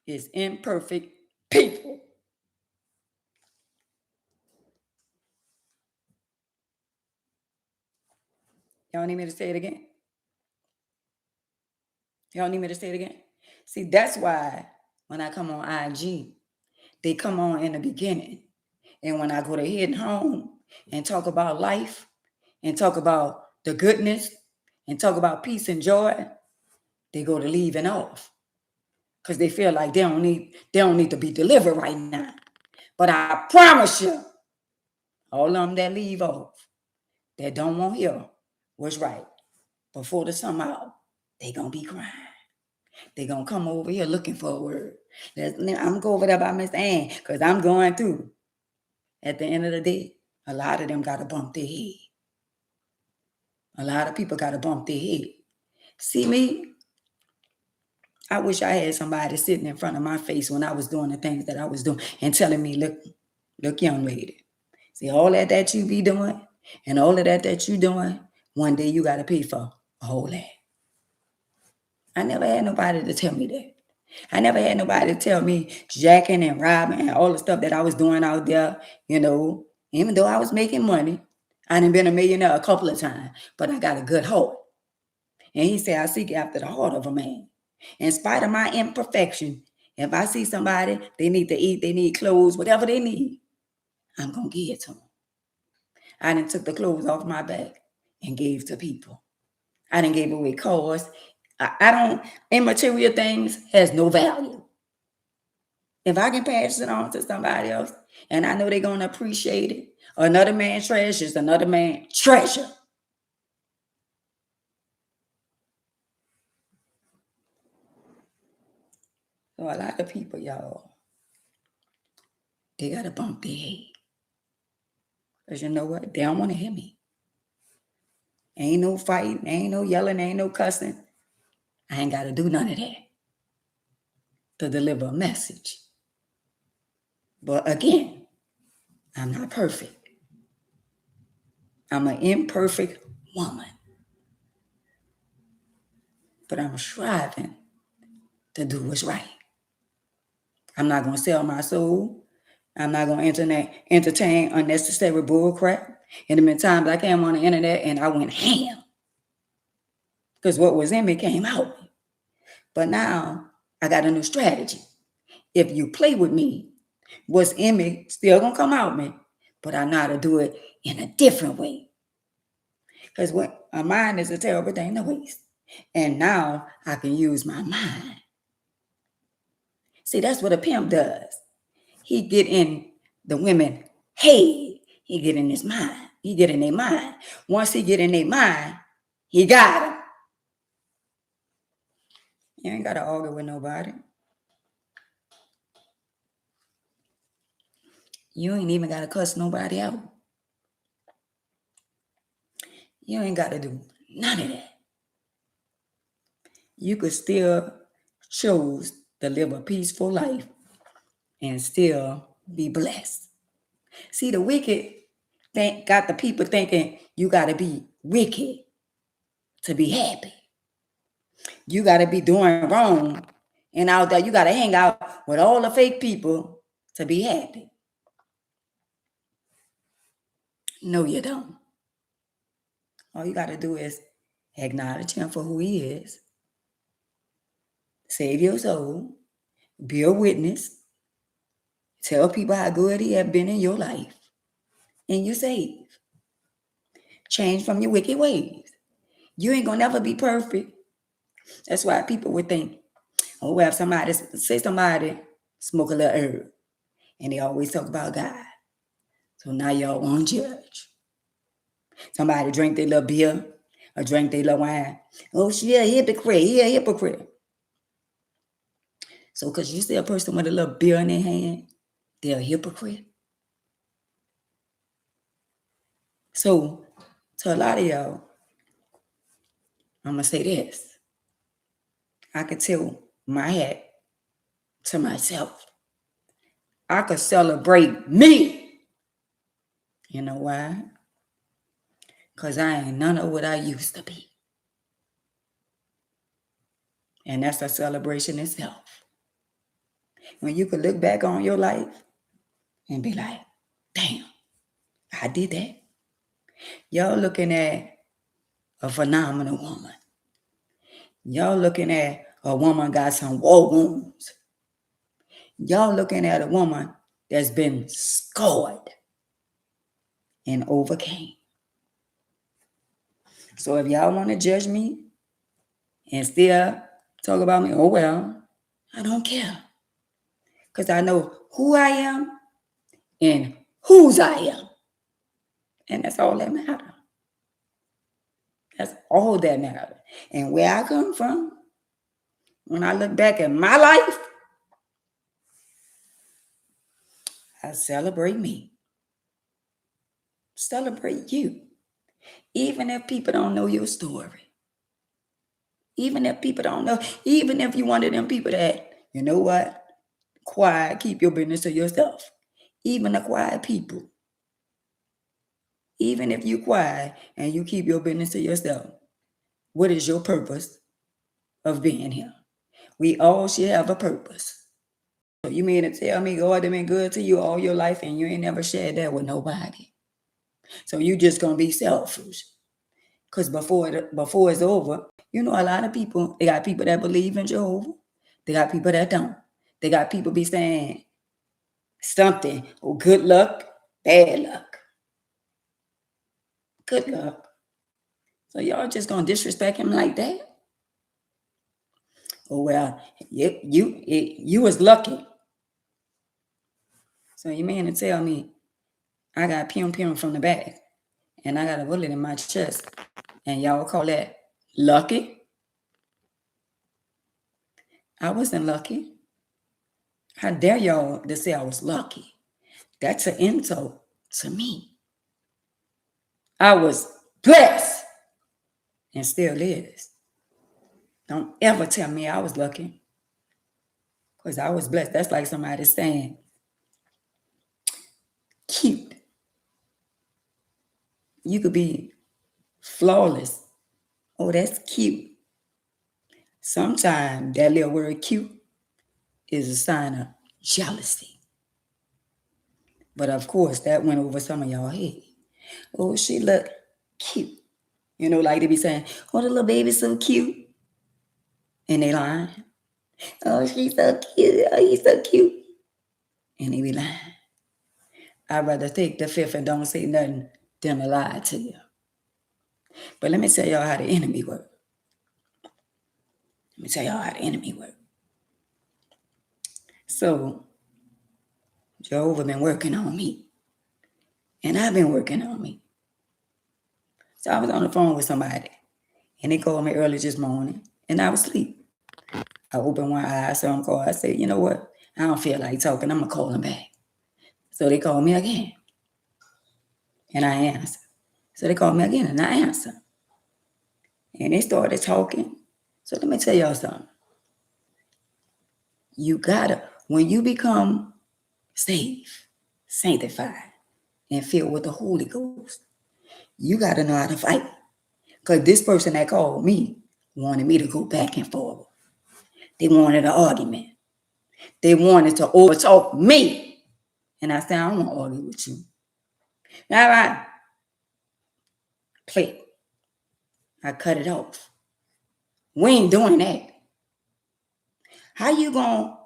is imperfect people. Y'all need me to say it again? Y'all need me to say it again? See, that's why when I come on IG, they come on in the beginning. And when I go to Hidden Home and talk about life and talk about the goodness and talk about peace and joy, they go to leaving off. Because they feel like they don't need to be delivered right now. But I promise you, all of them that leave off, that don't want to hear what's right, before the summer out, they gonna be crying. They gonna come over here looking for a word. I'm gonna go over there by Miss Ann, because I'm going through. At the end of the day, a lot of them got to bump their head. A lot of people got to bump their head. See me? I wish I had somebody sitting in front of my face when I was doing the things that I was doing and telling me, look, young lady. See, all that you be doing and all of that you doing, one day you got to pay for a whole lot. I never had nobody to tell me that. I never had nobody to tell me jacking and robbing and all the stuff that I was doing out there, even though I was making money. I done been a millionaire a couple of times, but I got a good heart. And he said, I seek after the heart of a man. In spite of my imperfection, if I see somebody, they need to eat, they need clothes, whatever they need, I'm going to give it to them. I done took the clothes off my back and gave to people. I done gave away cars. Immaterial things has no value. If I can pass it on to somebody else and I know they're going to appreciate it, another man's trash is another man's treasure. So a lot of people, y'all, they got to bump their head. Because you know what? They don't want to hear me. Ain't no fighting, ain't no yelling, ain't no cussing. I ain't got to do none of that to deliver a message. But again, I'm not perfect. I'm an imperfect woman. But I'm striving to do what's right. I'm not going to sell my soul. I'm not going to entertain unnecessary bull crap. And there have been times I came on the internet and I went ham. Because what was in me came out. But now I got a new strategy. If you play with me, what's in me still going to come out me. But I know how to do it in a different way. Because what my mind is a terrible thing to waste. And now I can use my mind. See, that's what a pimp does. He get in the women head. He get in his mind. He get in their mind. Once he get in their mind, he got them. You ain't got to argue with nobody. You ain't even got to cuss nobody out. You ain't got to do none of that. You could still choose to live a peaceful life and still be blessed. See, the wicked got the people thinking you got to be wicked to be happy. You got to be doing wrong, and out there you got to hang out with all the fake people to be happy. No, you don't. All you got to do is acknowledge him for who he is, save your soul, be a witness, tell people how good he has been in your life, and you save. Change from your wicked ways. You ain't gonna never be perfect. That's why people would think, oh, well, if somebody smoke a little herb, and they always talk about God. So now y'all won't judge. Somebody drink their little beer or drink their little wine. Oh, she a hypocrite. He a hypocrite. So because you see a person with a little beer in their hand, they're a hypocrite. So to a lot of y'all, I'm going to say this. I could tell my hat to myself. I could celebrate me. You know why? Because I ain't none of what I used to be. And that's a celebration itself. When you could look back on your life and be like, damn, I did that. Y'all looking at a phenomenal woman. Y'all looking at a woman got some war wounds. Y'all looking at a woman that's been scarred and overcame. So if y'all want to judge me and still talk about me, oh well, I don't care. Because I know who I am and whose I am. And that's all that matters. That's all that matters. And where I come from, when I look back at my life, I celebrate me. Celebrate you. Even if people don't know your story. Even if people don't know. Even if you're one of them people that, you know what? Quiet, keep your business to yourself. Even the quiet people. Even if you quiet and you keep your business to yourself, what is your purpose of being here? We all should have a purpose. So you mean to tell me God has been good to you all your life and you ain't never shared that with nobody? So you just gonna be selfish. Because before it's over, you know, a lot of people, they got people that believe in Jehovah. They got people that don't. They got people be saying something, oh, good luck, bad luck. Good luck. So y'all just gonna disrespect him like that? Oh well, you was lucky. So you mean to tell me I got pum from the back and I got a bullet in my chest and y'all call that lucky? I wasn't lucky. How dare y'all to say I was lucky? That's an insult to me. I was blessed and still is. Don't ever tell me I was lucky because I was blessed. That's like somebody saying, cute. You could be flawless. Oh, that's cute. Sometimes that little word cute is a sign of jealousy. But of course, that went over some of y'all head. Oh, she look cute. You know, like they be saying, oh, the little baby's so cute. And they lying. Oh, she's so cute. Oh, he's so cute. And they be lying. I'd rather take the fifth and don't say nothing than to lie to you. But let me tell y'all how the enemy works. So, Jehovah been working on me. And I've been working on me. So I was on the phone with somebody. And they called me early this morning. And I was asleep. I opened one eye, I saw him call. I said, you know what? I don't feel like talking. I'm going to call him back. So they called me again. And I answered. So they called me again and I answered. And they started talking. So let me tell y'all something. You gotta, when you become saved, sanctified, and filled with the Holy Ghost, you gotta know how to fight. Because this person that called me wanted me to go back and forth. They wanted an argument. They wanted to overtalk me. And I said, I don't want to argue with you. Now I play. I cut it off. We ain't doing that. How you gonna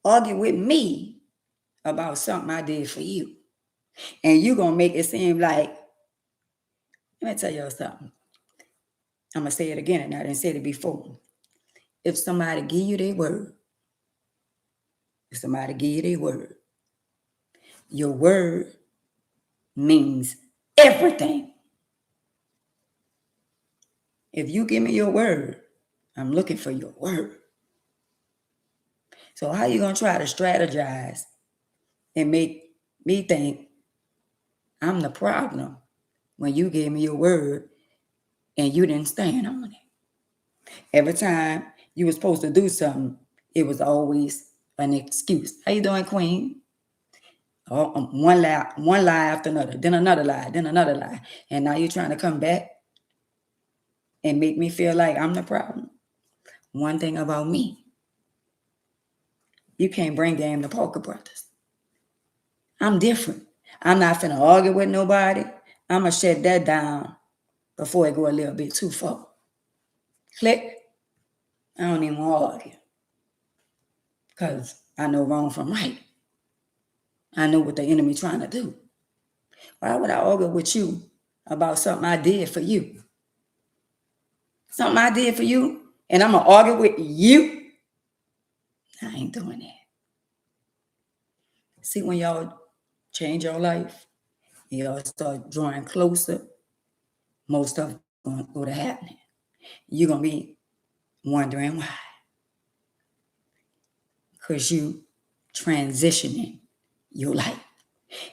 argue with me about something I did for you? And you gonna make it seem like, let me tell y'all something. I'm gonna say it again, and I didn't say it before. If somebody give you their word, your word means everything. If you give me your word, I'm looking for your word. So how you gonna try to strategize and make me think I'm the problem when you gave me your word and you didn't stand on it? Every time you were supposed to do something, it was always an excuse. How you doing, Queen? Oh, one lie after another, then another lie, then another lie. And now you're trying to come back and make me feel like I'm the problem. One thing about me, you can't bring game to Parker Brothers. I'm different. I'm not finna argue with nobody. I'm going to shut that down before it go a little bit too far. Click. I don't even want to argue. Because I know wrong from right. I know what the enemy trying to do. Why would I argue with you about something I did for you? Something I did for you, and I'm going to argue with you? I ain't doing that. See, when y'all change your life, y'all start drawing closer, most stuff going to go to happening. You're going to be wondering why. Because you transitioning your life.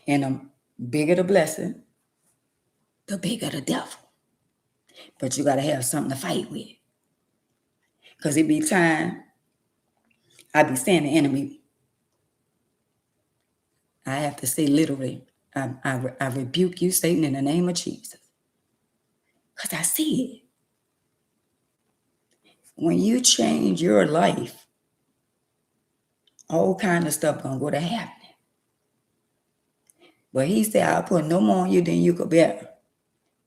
And the bigger the blessing, the bigger the devil. But you got to have something to fight with. Because it be time, I be saying the enemy, I have to say literally, I rebuke you, Satan, in the name of Jesus. Because I see it. When you change your life, all kind of stuff gonna go to happening. But he said, I'll put no more on you than you could bear.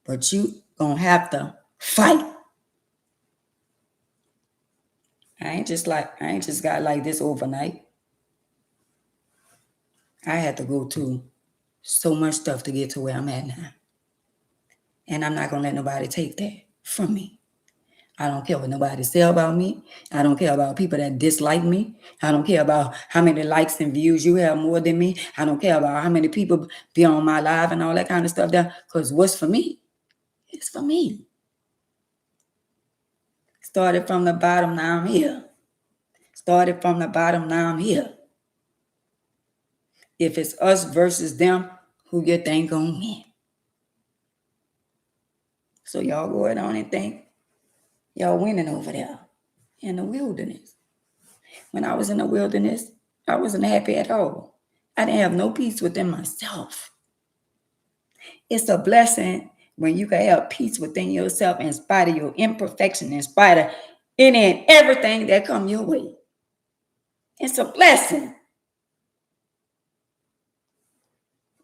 But you gonna have to fight. I ain't just got like this overnight. I had to go through so much stuff to get to where I'm at now. And I'm not gonna let nobody take that from me. I don't care what nobody say about me. I don't care about people that dislike me. I don't care about how many likes and views you have more than me. I don't care about how many people be on my live and all that kind of stuff there. Because what's for me, it's for me. Started from the bottom, now I'm here. Started from the bottom, now I'm here. If it's us versus them, who you think gonna win? So y'all go ahead on and think y'all winning over there in the wilderness. When I was in the wilderness, I wasn't happy at all. I didn't have no peace within myself. It's a blessing when you can have peace within yourself in spite of your imperfection, in spite of any and everything that come your way. It's a blessing.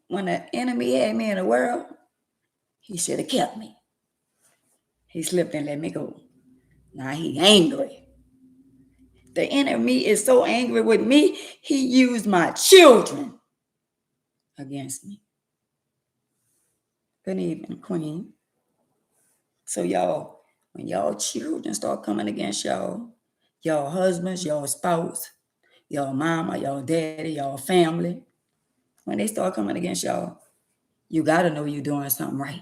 When the enemy had me in the world, he should have kept me. He slipped and let me go. Now he angry. The enemy is so angry with me, he used my children against me. Good evening, Queen. So y'all, when y'all children start coming against y'all husbands, y'all spouse, y'all mama, y'all daddy, y'all family, when they start coming against y'all, you got to know you're doing something right.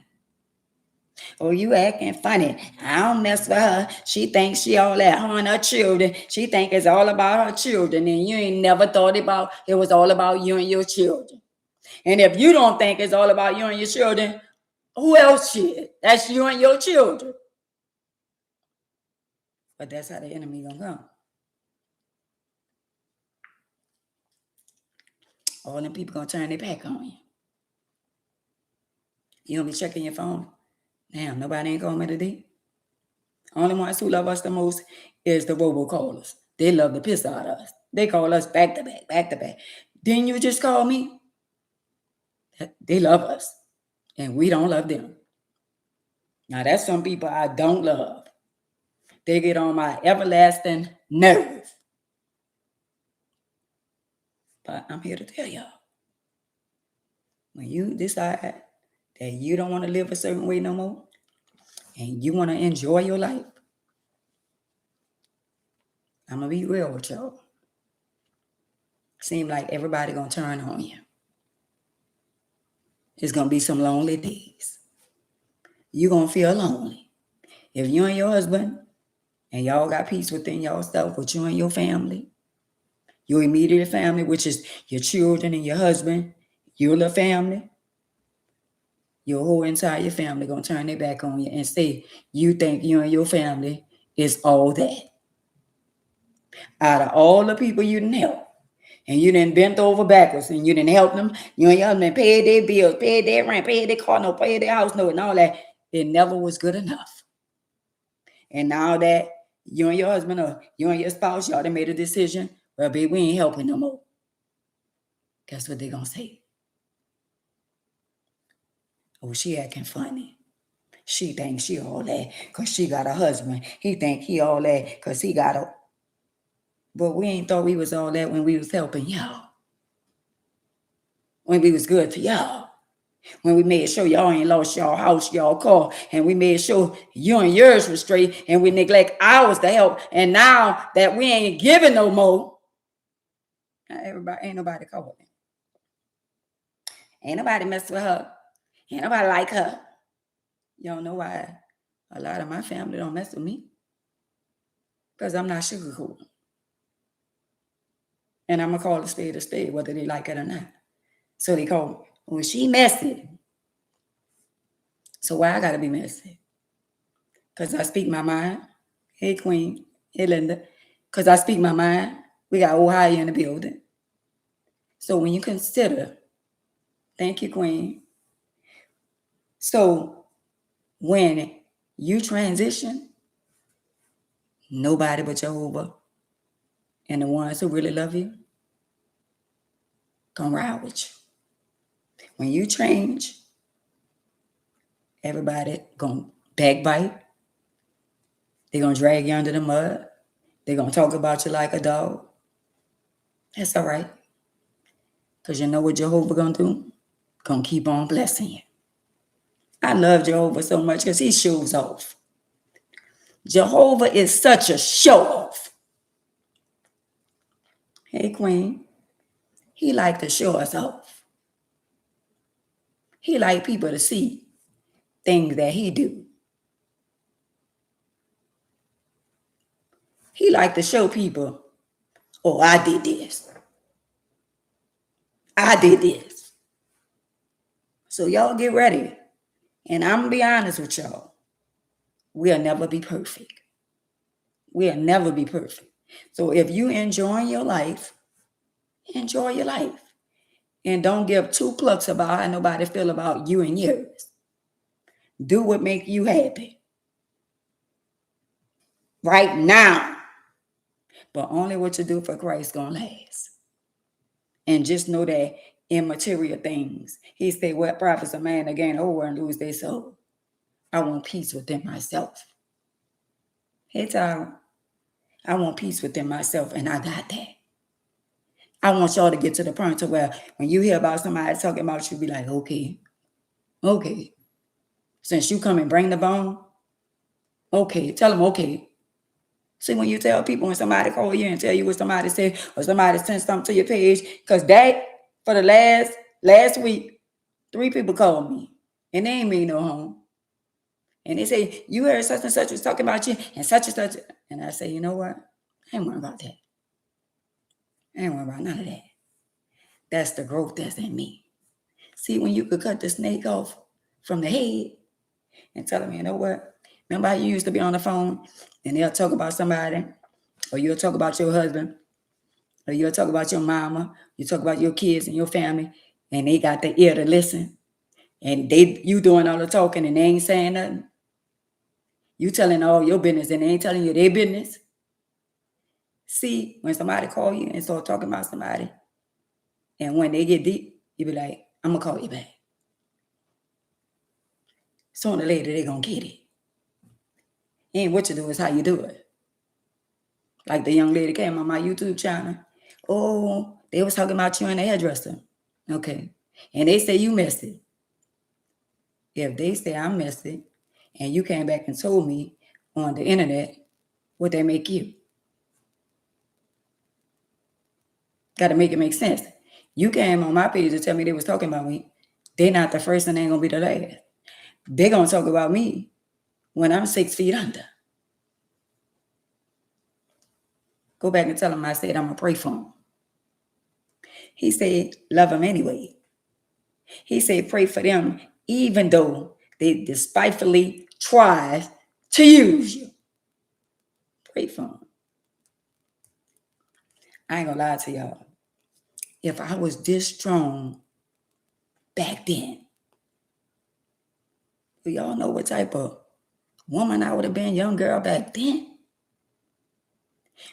Or you acting funny. I don't mess with her. She thinks she all at her and her children. She think it's all about her children. And you ain't never thought about it was all about you and your children. And if you don't think it's all about you and your children, who else should? That's you and your children. But that's how the enemy gonna come. All them people gonna turn their back on you. You gonna be checking your phone. Damn, nobody ain't calling me today. Only ones who love us the most is the robocallers. They love the piss out of us. They call us back to back, back to back. Didn't you just call me? They love us. And we don't love them. Now that's some people I don't love. They get on my everlasting nerve. But I'm here to tell y'all. When you decide that you don't want to live a certain way no more, and you want to enjoy your life, I'm going to be real with y'all. Seem like everybody going to turn on you. It's going to be some lonely days. You're going to feel lonely. If you and your husband, and y'all got peace within yourself, with you and your family, your immediate family, which is your children and your husband, your little family, your whole entire family going to turn their back on you and say, you think you and your family is all that. Out of all the people you didn't help, and you didn't bent over backwards, and you didn't help them, you and your husband paid their bills, paid their rent, paid their car note, paid their house note, and all that, it never was good enough. And now that you and your husband or you and your spouse, y'all done made a decision, well, baby, we ain't helping no more. Guess what they gonna say? Oh, she acting funny. She thinks she all that because she got a husband. He think he all that because he got a... But we ain't thought we was all that when we was helping y'all. When we was good for y'all. When we made sure y'all ain't lost y'all house, y'all car, and we made sure you and yours was straight, and we neglect ours to help. And now that we ain't giving no more, ain't nobody calling. Ain't nobody mess with her. Ain't nobody like her. Y'all know why a lot of my family don't mess with me? Because I'm not sugarcoating. And I'm going to call a spade, whether they like it or not. So they call me, well, she messy. So why I got to be messy? Because I speak my mind. Hey, Queen. Hey, Linda. Because I speak my mind. We got Ohio in the building. So when you consider, thank you, Queen. So when you transition, nobody but Jehovah and the ones who really love you gonna ride with you. When you change, everybody gonna backbite. They're gonna drag you under the mud. They're gonna talk about you like a dog. That's all right. Because you know what Jehovah gonna do? Gonna keep on blessing you. I love Jehovah so much because he shows off. Jehovah is such a show off. Hey, Queen. He like to show us off. He like people to see things that he do. He like to show people, oh, I did this. I did this. So y'all get ready. And I'm going to be honest with y'all. We'll never be perfect. We'll never be perfect. So if you enjoy your life, enjoy your life. And don't give two clucks about how nobody feel about you and yours. Do what make you happy right now. But only what you do for Christ gonna last. And just know that immaterial things. He said, what profits a man to gain the whole world and lose their soul? I want peace within myself. Hey, Tyra, I want peace within myself, and I got that. I want y'all to get to the point to where when you hear about somebody talking about you, be like, okay. Since you come and bring the bone, okay, tell them okay. See, when you tell people, when somebody call you and tell you what somebody said, or somebody sent something to your page, because that, for the last week, 3 people called me, and they ain't mean no harm. And they say, you heard such and such was talking about you, and such and such. And I say, you know what? I ain't worried about that. I ain't worried about none of that. That's the growth that's in me. See, when you could cut the snake off from the head and tell them, you know what? Remember how you used to be on the phone and they'll talk about somebody, or you'll talk about your husband, or you'll talk about your mama, you talk about your kids and your family, and they got the ear to listen, and you doing all the talking and they ain't saying nothing. You telling all your business and they ain't telling you their business. See, when somebody call you and start talking about somebody, and when they get deep, you be like, I'm gonna call you back. Sooner or later, they gonna get it. Ain't what you do, is how you do it. Like the young lady came on my YouTube channel. Oh, they was talking about you in the hairdresser. Okay. And they say you messy. If they say I'm messy and you came back and told me on the internet, what they make you? Got to make it make sense. You came on my page to tell me they was talking about me. They not the first and they ain't going to be the last. They going to talk about me when I'm 6 feet under. Go back and tell them I said I'm going to pray for them. He said, love them anyway. He said, pray for them, even though they despitefully try to use you. Pray for them. I ain't gonna lie to y'all. If I was this strong back then, do y'all know what type of woman I would have been, young girl back then?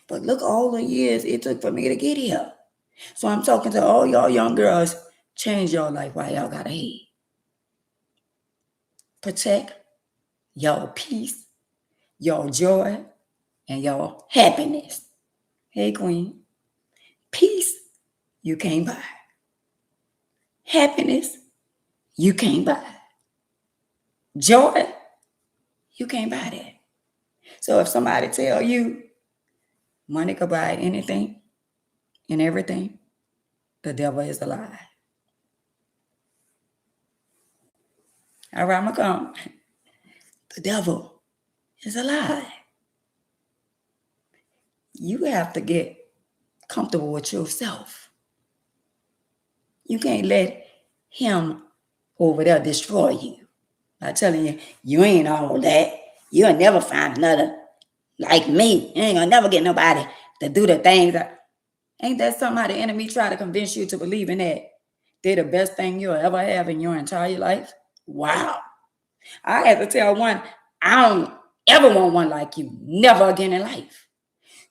But look all the years it took for me to get here. So I'm talking to all y'all young girls, change your life while y'all got ahead. Protect y'all peace, y'all joy, and y'all happiness. Hey, Queen. Peace, you can't buy. Happiness, you can't buy. Joy, you can't buy that. So if somebody tell you money could buy anything and everything, the devil is a lie. All right, I'm gonna come. The devil is a lie. You have to get comfortable with yourself. You can't let him over there destroy you by telling you, you ain't all that. You'll never find another like me. You ain't gonna never get nobody to do the things that. Ain't that somehow the enemy try to convince you to believe in that? They're the best thing you'll ever have in your entire life? Wow. I had to tell one, I don't ever want one like you. Never again in life.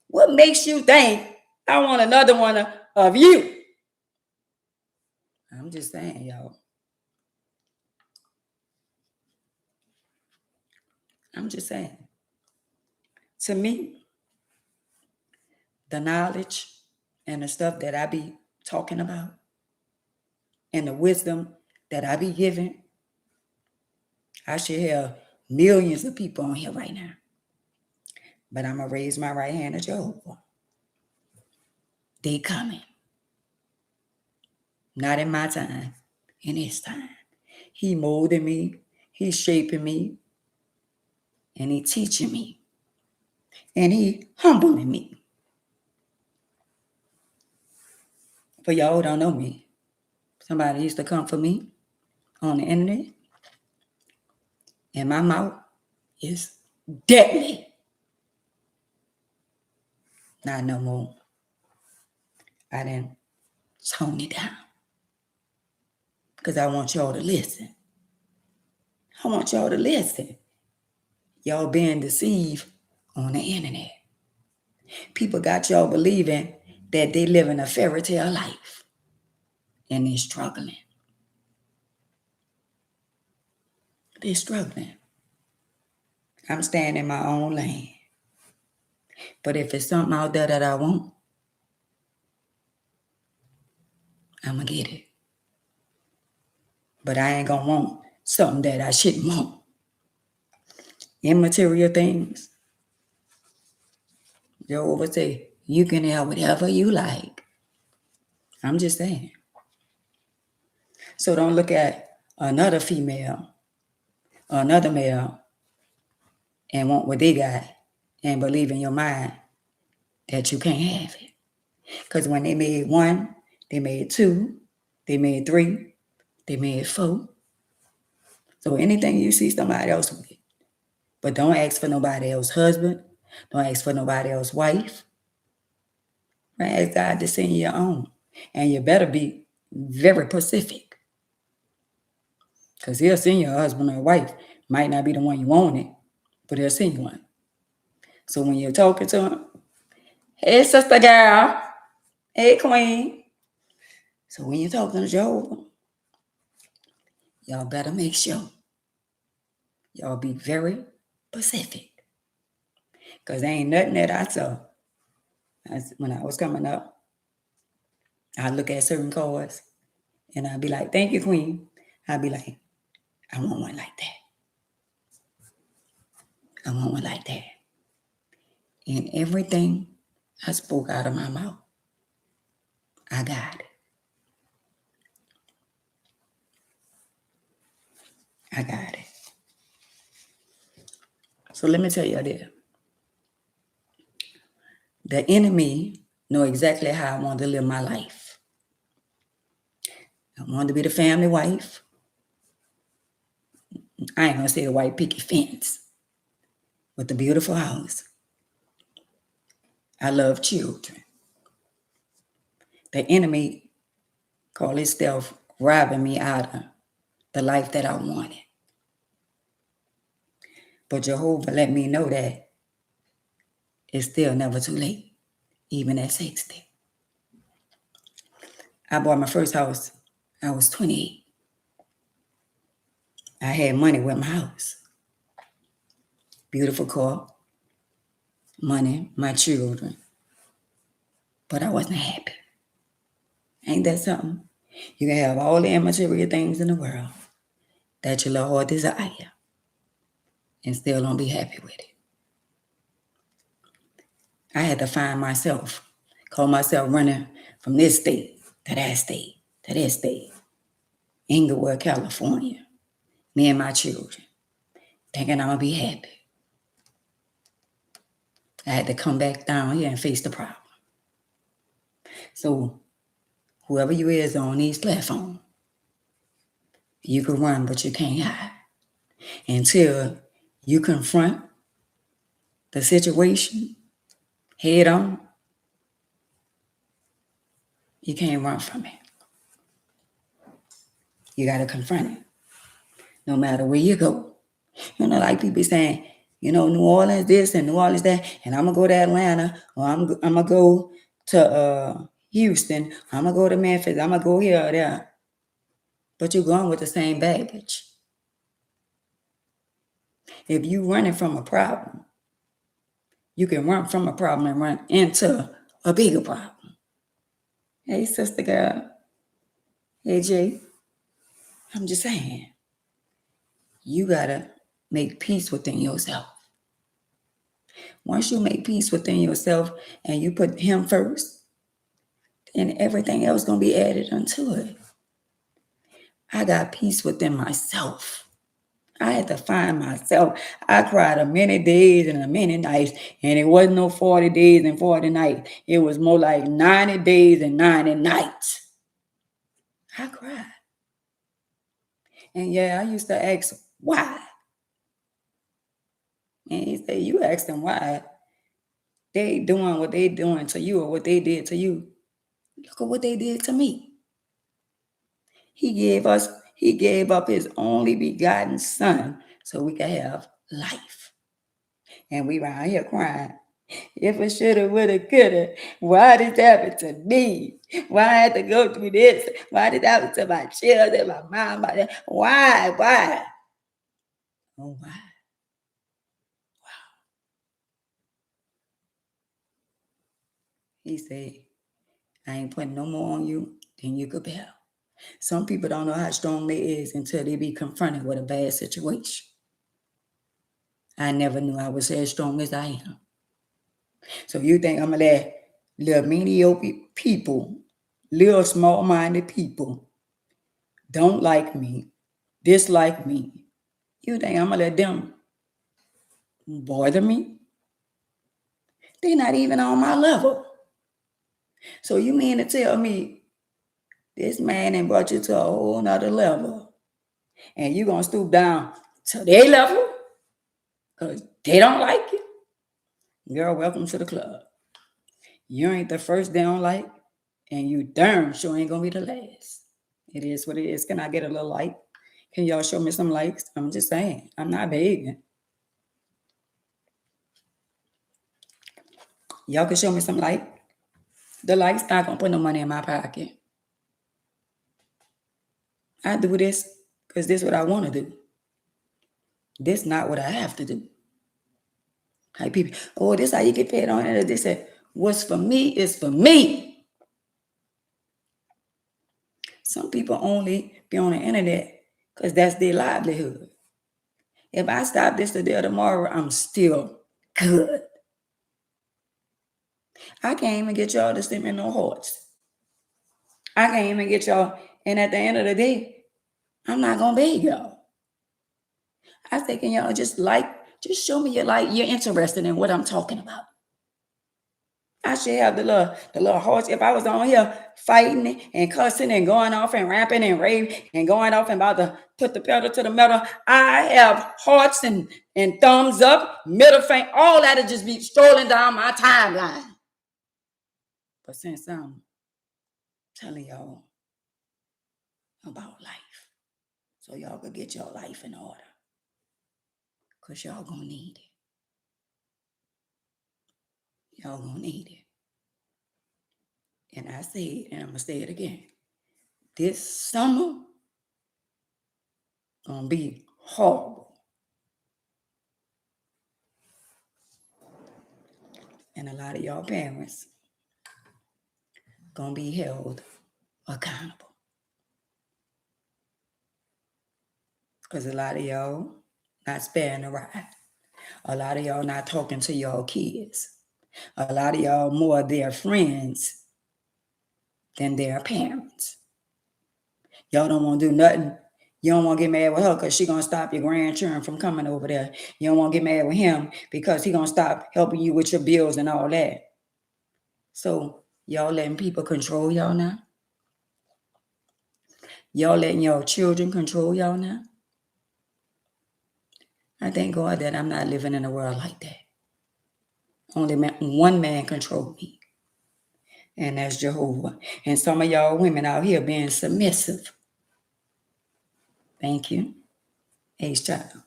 What makes you think I want another one of you? I'm just saying, y'all. I'm just saying. To me, the knowledge and the stuff that I be talking about and the wisdom that I be giving, I should have millions of people on here right now. But I'm going to raise my right hand to Jehovah. They coming. Not in my time, in his time. He molding me. He's shaping me. And he teaching me. And he humbling me. For y'all who don't know me, somebody used to come for me on the internet. And my mouth is deadly. Not no more. I didn't tone it down. because I want y'all to listen. I want y'all to listen. Y'all being deceived on the internet. People got y'all believing that they living a fairy tale life and they're struggling. They're struggling. I'm staying in my own lane. But if it's something out there that I want, I'm going to get it. But I ain't going to want something that I shouldn't want. Immaterial things. Jehovah say, you can have whatever you like. I'm just saying. So don't look at another female or another male and want what they got and believe in your mind that you can't have it. Because when they made one, they made two, they made three, they made four. So anything you see somebody else with, but don't ask for nobody else's husband, don't ask for nobody else's wife. Right? Ask God to send you your own. And you better be very specific. Because he'll send you a husband or a wife. Might not be the one you wanted, but he'll send you one. So when you're talking to him, hey, sister girl. Hey, queen. So when you're talking to Jehovah, y'all better make sure y'all be very specific. Because there ain't nothing that I saw. When I was coming up, I look at certain cards and I'd be like, thank you, queen. I'd be like, I want one like that. I want one like that. And everything I spoke out of my mouth, I got it. I got it. So let me tell you this. The enemy know exactly how I want to live my life. I want to be the family wife. I ain't going to say the white picket fence, but the beautiful house. I love children. The enemy call himself robbing me out of the life that I wanted. But Jehovah let me know that it's still never too late, even at 60. I bought my first house. I was 28. I had money with my house. Beautiful car, money, my children. But I wasn't happy. Ain't that something? You can have all the immaterial things in the world that your Lord desire and still don't be happy with it. I had to find myself, call myself running from this state to that state to this state. Inglewood, California. Me and my children. Thinking I'm going to be happy. I had to come back down here and face the problem. So whoever you is on these platforms, you can run, but you can't hide. Until you confront the situation head on, you can't run from it. You got to confront it, no matter where you go. You know, like people saying, you know, New Orleans this and New Orleans that, and I'm going to go to Atlanta, or I'm going to go to Houston, I'm going to go to Memphis, I'm going to go here or there. But you're going with the same baggage. If you're running from a problem, you can run from a problem and run into a bigger problem. Hey, sister girl. Hey, Jay. I'm just saying, you got to make peace within yourself. Once you make peace within yourself and you put him first, then everything else going to be added unto it. I got peace within myself. I had to find myself. I cried a many days and a many nights, and it wasn't no 40 days and 40 nights. It was more like 90 days and 90 nights. I cried. And yeah, I used to ask, why? And he said, you ask them why. They doing what they doing to you or what they did to you. Look at what they did to me. He gave up his only begotten son so we could have life. And we around here crying. If I shoulda, woulda, coulda, why did this happen to me? Why I had to go through this? Why did that happen to my children, my mom, my dad? Why? Oh, why? He said, I ain't putting no more on you than you could bear. Some people don't know how strong they is until they be confronted with a bad situation. I never knew I was as strong as I am. So you think I'm gonna let little mediocre people, little small-minded people, don't like me, dislike me. You think I'm gonna let them bother me? They're not even on my level. So you mean to tell me this man ain't brought you to a whole nother level and you gonna stoop down to their level because they don't like you? Girl, welcome to the club. You ain't the first they don't like, and you darn sure ain't gonna be the last. It is what it is. Can I get a little like? Can y'all show me some likes? I'm just saying. I'm not begging. Y'all can show me some like. The likes not gonna put no money in my pocket. I do this because this is what I want to do. This not what I have to do. Like people, oh, this how you get paid on it. They say, what's for me is for me. Some people only be on the internet because that's their livelihood. If I stop this today or tomorrow, I'm still good. I can't even get y'all to send me no hearts. I can't even get y'all. And at the end of the day, I'm not gonna beg y'all. I say, can y'all just show me you're interested in what I'm talking about. I should have the little hearts. If I was on here fighting and cussing and going off and rapping and raving and going off and about to put the pedal to the metal, I have hearts and thumbs up, middle finger, all that'll just be strolling down my timeline. But since I'm telling y'all about life, so y'all could get your life in order, because y'all gonna need it. Y'all gonna need it. And I say it, and I'm gonna say it again. This summer gonna be horrible. And a lot of y'all parents gonna be held accountable. Because a lot of y'all not sparing the ride. A lot of y'all not talking to y'all kids. A lot of y'all more their friends than their parents. Y'all don't want to do nothing. You don't want to get mad with her because she going to stop your grandchildren from coming over there. You don't want to get mad with him because he going to stop helping you with your bills and all that. So y'all letting people control y'all now? Y'all letting y'all children control y'all now? I thank God that I'm not living in a world like that. Only one man control me, and that's Jehovah. And some of y'all women out here being submissive. Thank you. H-Child.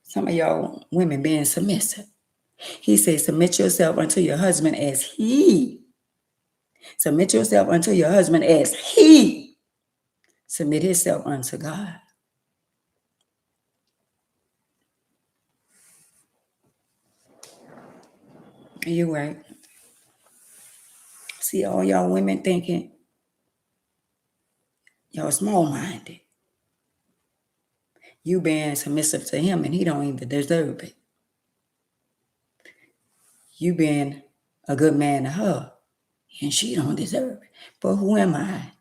Some of y'all women being submissive. He says, submit yourself unto your husband as he. Submit yourself unto your husband as he submit himself unto God. You're right. See all y'all women thinking y'all small-minded. You being submissive to him and he don't even deserve it. You being a good man to her and she don't deserve it. But who am I?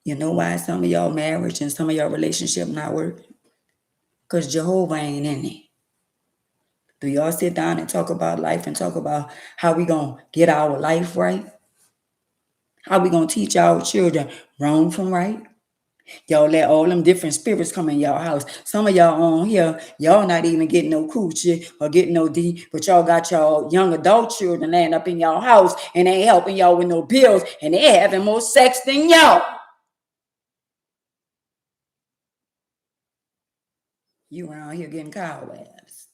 You know why some of y'all marriage and some of y'all relationship not working? Because Jehovah ain't in it. Do y'all sit down and talk about life and talk about how we going to get our life right? How we going to teach our children wrong from right? Y'all let all them different spirits come in y'all house. Some of y'all on here, y'all not even getting no coochie or getting no D, but y'all got y'all young adult children laying up in y'all house and they ain't helping y'all with no bills and they having more sex than y'all. You around here getting cow labs.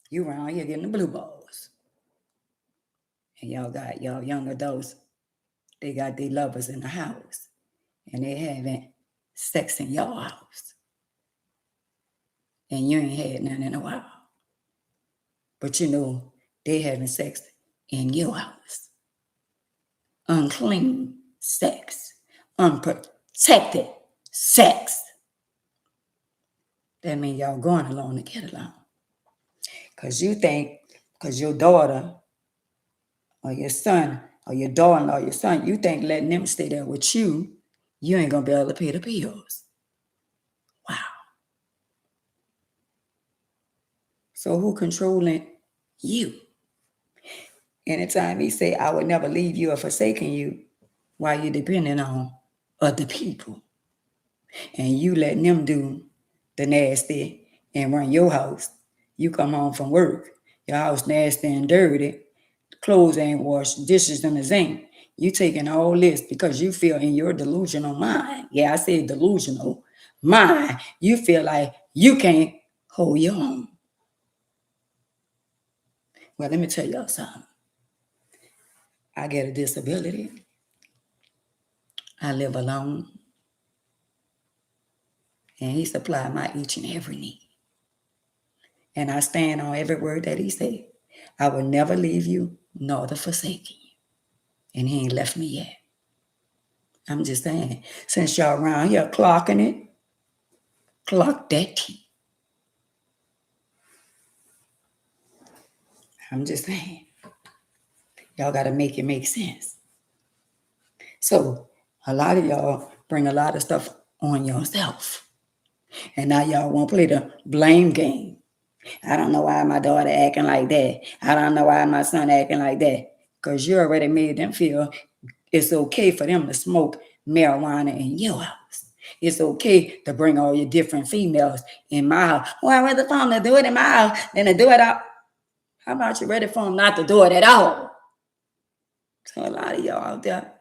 You around here getting the blue balls. And y'all got y'all young adults, they got their lovers in the house. And they having sex in your house. And you ain't had none in a while. But you know, they having sex in your house. Unclean sex. Unprotected sex. That means y'all going along to get along. Because you think, because your daughter or your son or your daughter-in-law, your son, you think letting them stay there with you, you ain't going to be able to pay the bills. Wow. So who controlling you? Anytime he say, I would never leave you or forsaken you, while you're depending on other people. And you letting them do the nasty and run your house. You come home from work, your house nasty and dirty, clothes ain't washed, dishes in the zinc. You taking all this because you feel in your delusional mind. Yeah, I said delusional mind. You feel like you can't hold your own. Well, let me tell y'all something. I get a disability. I live alone. And he supplied my each and every need. And I stand on every word that he said. I will never leave you nor to forsake you. And he ain't left me yet. I'm just saying, since y'all around here clocking it, clock that T. I'm just saying. Y'all got to make it make sense. So a lot of y'all bring a lot of stuff on yourself. And now y'all won't play the blame game. I don't know why my daughter acting like that. I don't know why my son acting like that. Because you already made them feel it's okay for them to smoke marijuana in your house. It's okay to bring all your different females in my house. Well, I'm ready for them to do it in my house than to do it out. How about you ready for them not to do it at all? So a lot of y'all out there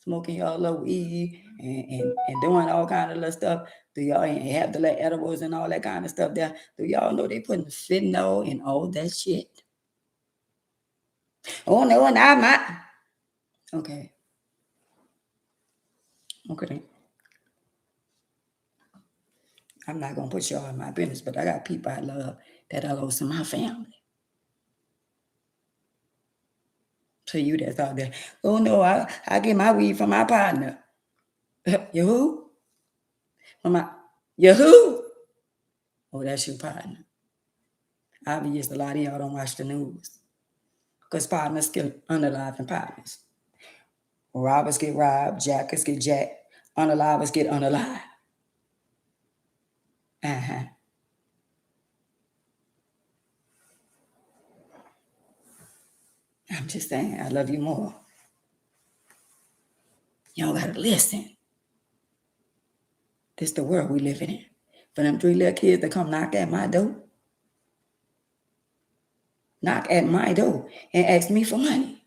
smoking y'all little weed and doing all kind of little stuff. Do y'all have the like edibles and all that kind of stuff there? Do y'all know they putting fentanyl and all that shit? Oh no, not my. Okay. Okay. I'm not gonna put y'all in my business, but I got people I love that I lost in my family. So you that's out there, oh no, I get my weed from my partner. You who? You who? Oh, that's your partner. Obvious a lot of y'all don't watch the news. Because partners get unaliving partners. Robbers get robbed, jackers get jacked, unalivers get unalive. Uh-huh. I'm just saying, I love you more. Y'all gotta listen. This the world we living in. For them 3 little kids to come knock at my door, and ask me for money.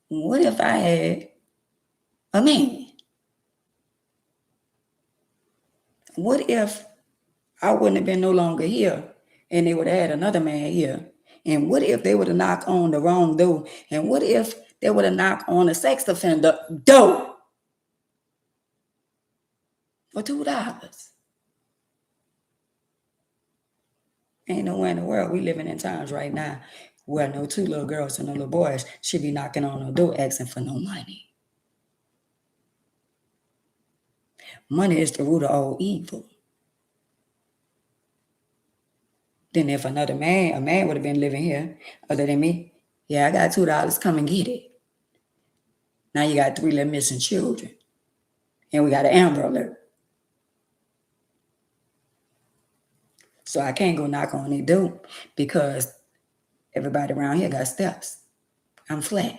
What if I had a man? What if I wouldn't have been no longer here and they would have had another man here? And what if they would have knocked on the wrong door? And what if they would have knocked on a sex offender door for $2? Ain't nowhere in the world we living in times right now where no 2 little girls and no little boys should be knocking on the door asking for no money. Money is the root of all evil. Then if a man would have been living here other than me, yeah, I got $2, come and get it. Now you got 3 little missing children. And we got an Amber Alert. So I can't go knock on their door because everybody around here got steps. I'm flat.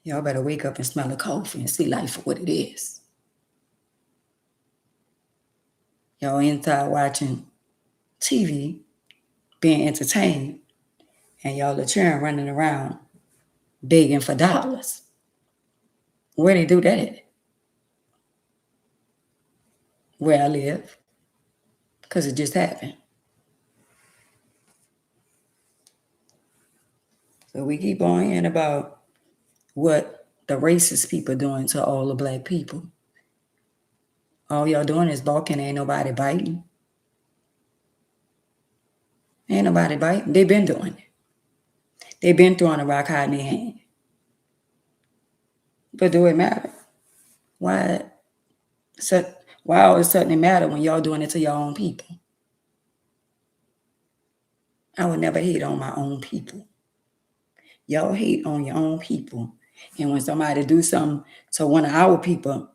Y'all better wake up and smell the coffee and see life for what it is. Y'all inside watching TV, being entertained, and y'all are children running around begging for dollars. Where they do that at? Where I live. Because it just happened. So we keep on hearing about what the racist people doing to all the black people. All y'all doing is barking, ain't nobody biting. Ain't nobody biting. They been doing it. They been throwing a rock high in their hand. But do it matter? Why all of a sudden it matter when y'all doing it to your own people? I would never hate on my own people. Y'all hate on your own people. And when somebody do something to one of our people,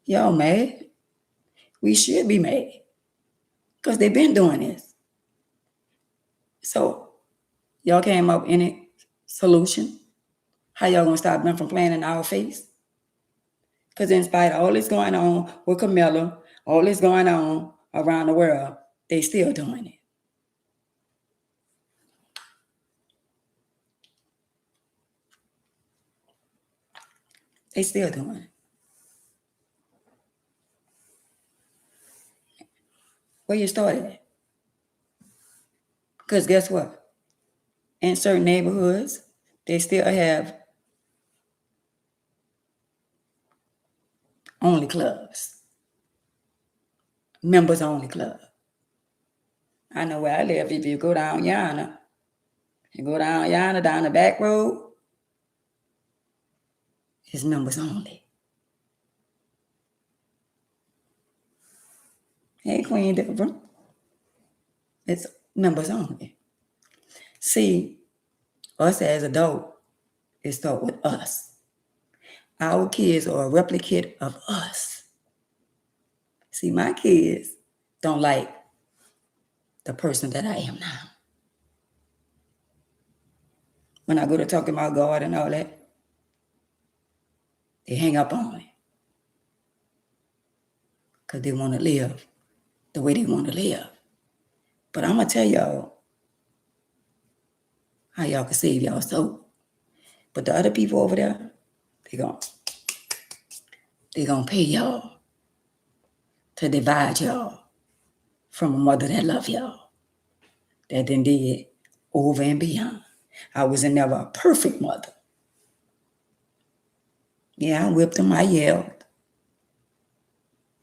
y'all mad? We should be mad. Because they've been doing this. So y'all came up with any solution? How y'all gonna stop them from playing in our face? Because in spite of all this going on with Camilla, all this going on around the world, they still doing it. They still doing it. Where you started at? Because guess what? In certain neighborhoods, they still have only clubs. Members only club. I know where I live. If you go down yonder, down the back road, it's members only. Hey, Queen Deborah. It's members only. See, us as adults, it starts with us. Our kids are a replicate of us. See, my kids don't like the person that I am now. When I go to talk about God and all that, they hang up on me. Because they want to live the way they want to live. But I'm going to tell y'all how y'all can save y'all soul. But the other people over there, they gonna pay y'all to divide y'all from a mother that love y'all. That then did over and beyond. I was never a perfect mother. Yeah, I whipped them, I yelled.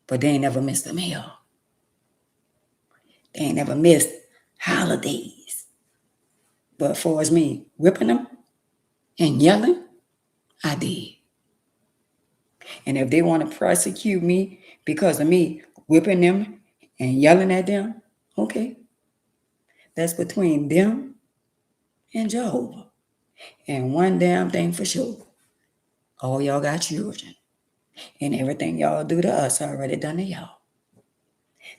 But they ain't never missed a meal. They ain't never missed holidays. But for as me whipping them and yelling, I did. And if they want to prosecute me because of me whipping them and yelling at them, okay. That's between them and Jehovah. And one damn thing for sure, all y'all got children. And everything y'all do to us already done to y'all.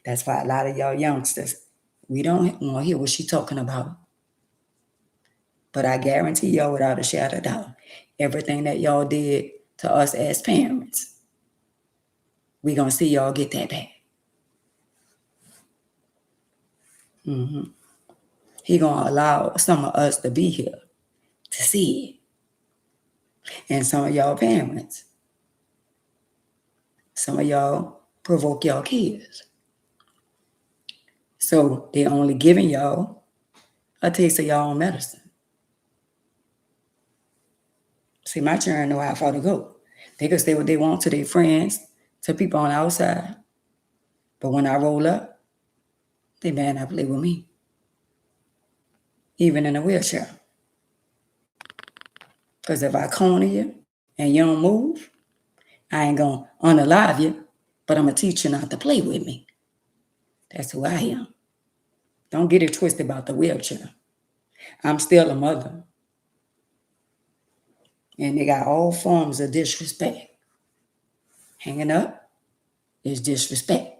That's why a lot of y'all youngsters, we don't want to hear what she's talking about. But I guarantee y'all without a shadow of doubt, everything that y'all did to us as parents, we going to see y'all get that back. Mm-hmm. He going to allow some of us to be here to see it. And some of y'all parents, some of y'all provoke y'all kids. So they only giving y'all a taste of y'all own medicine. See, my children know how far to go. They can say what they want to their friends, to people on the outside. But when I roll up, they better not play with me. Even in a wheelchair. Because if I corner you and you don't move, I ain't going to unalive you, but I'm going to teach you not to play with me. That's who I am. Don't get it twisted about the wheelchair. I'm still a mother. And they got all forms of disrespect. Hanging up is disrespect.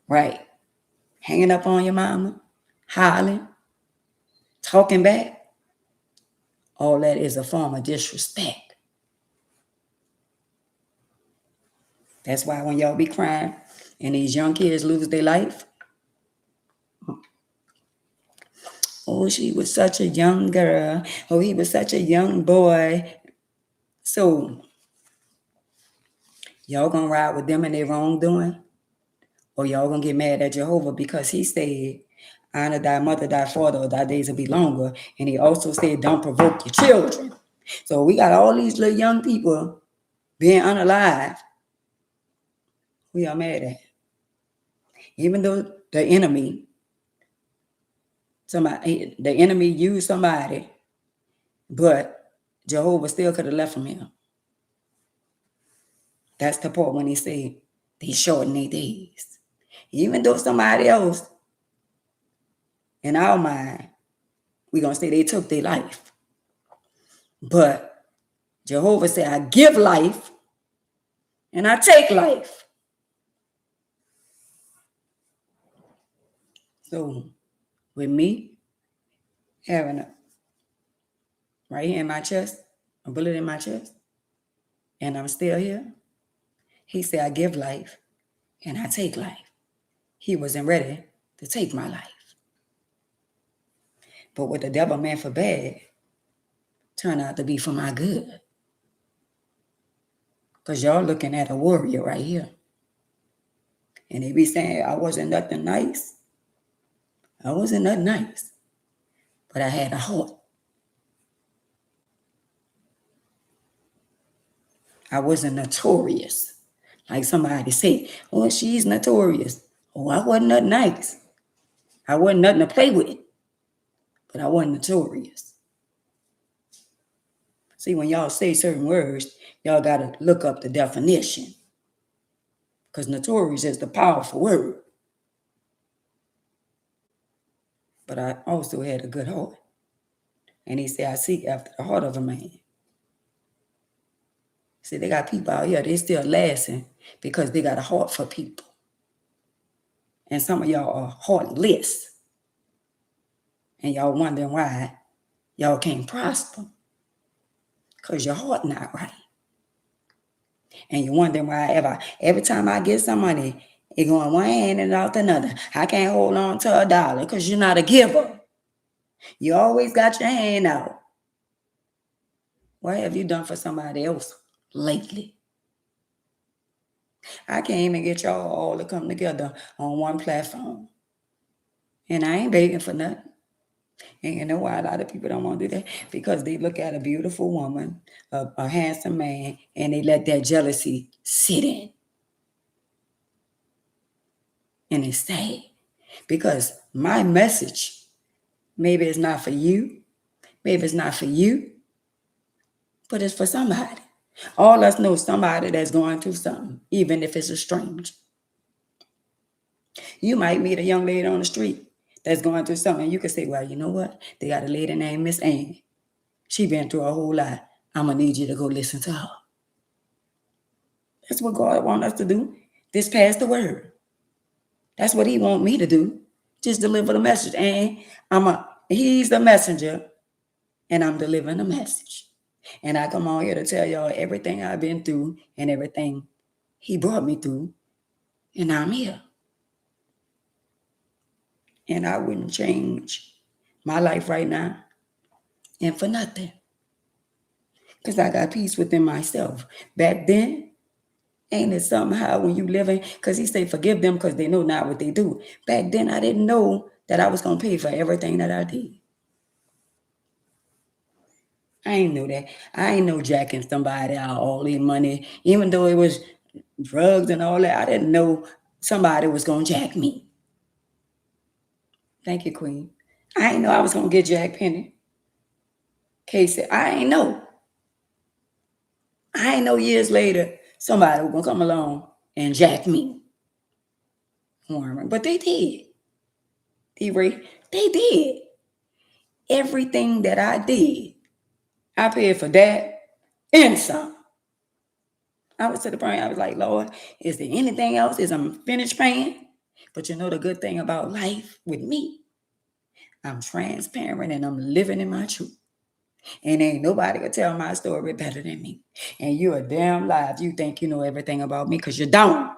Right. Hanging up on your mama, hollering, talking back. All that is a form of disrespect. That's why when y'all be crying and these young kids lose their life, Oh, she was such a young girl. Oh, he was such a young boy. So y'all gonna ride with them in their wrongdoing? Or y'all gonna get mad at Jehovah because he said, honor thy mother, thy father, or thy days will be longer. And he also said, don't provoke your children. So we got all these little young people being unalive. We are mad at. Even though the enemy used somebody, but Jehovah still could have left from him. That's the part when he said they shorten their days. Even though somebody else, in our mind, we're going to say they took their life. But Jehovah said, I give life and I take life. So with me having right here in my chest, a bullet in my chest, and I'm still here, he said, I give life and I take life. He wasn't ready to take my life. But what the devil meant for bad turned out to be for my good. Because y'all looking at a warrior right here. And they be saying, I wasn't nothing nice. I wasn't nothing nice. But I had a heart. I wasn't notorious. Like somebody said, oh, she's notorious. Oh, I wasn't nothing nice. I wasn't nothing to play with. But I wasn't notorious. See, when y'all say certain words, y'all got to look up the definition. Because notorious is the powerful word. But I also had a good heart. And he said, I seek after the heart of a man. See, they got people out here, they still lasting because they got a heart for people. And some of y'all are heartless. And y'all wondering why y'all can't prosper. Because your heart not right. And you're wondering why every time I get some money, it going one hand and out another. I can't hold on to $1 because you're not a giver. You always got your hand out. What have you done for somebody else lately? I can't even get y'all all to come together on one platform. And I ain't begging for nothing. And you know why a lot of people don't want to do that? Because they look at a beautiful woman, a handsome man, and they let that jealousy sit in. And it's sad. Because my message, maybe it's not for you, maybe it's not for you, but it's for somebody. All us know somebody that's going through something, even if it's a stranger. You might meet a young lady on the street that's going through something. You can say, well, you know what? They got a lady named Miss Ann. She been through a whole lot. I'm going to need you to go listen to her. That's what God wants us to do. Just pass the word. That's what he want me to do. Just deliver the message. And he's the messenger, and I'm delivering the message. And I come on here to tell y'all everything I've been through and everything he brought me through. And I'm here. And I wouldn't change my life right now and for nothing. Because I got peace within myself. Back then, ain't it somehow when you living, because he said, forgive them because they know not what they do. Back then, I didn't know that I was going to pay for everything that I did. I ain't know that. I ain't know jacking somebody out all their money. Even though it was drugs and all that, I didn't know somebody was going to jack me. Thank you, Queen. I ain't know I was going to get Jack Penny. Casey, I ain't know. I ain't know years later somebody was going to come along and jack me. But they did. They did. Everything that I did, I paid for that and some. I was to the point, I was like, Lord, is there anything else? Is I'm finished paying? But you know the good thing about life with me, I'm transparent and I'm living in my truth. And ain't nobody gonna tell my story better than me. And you're a damn lie if you think you know everything about me, because you don't.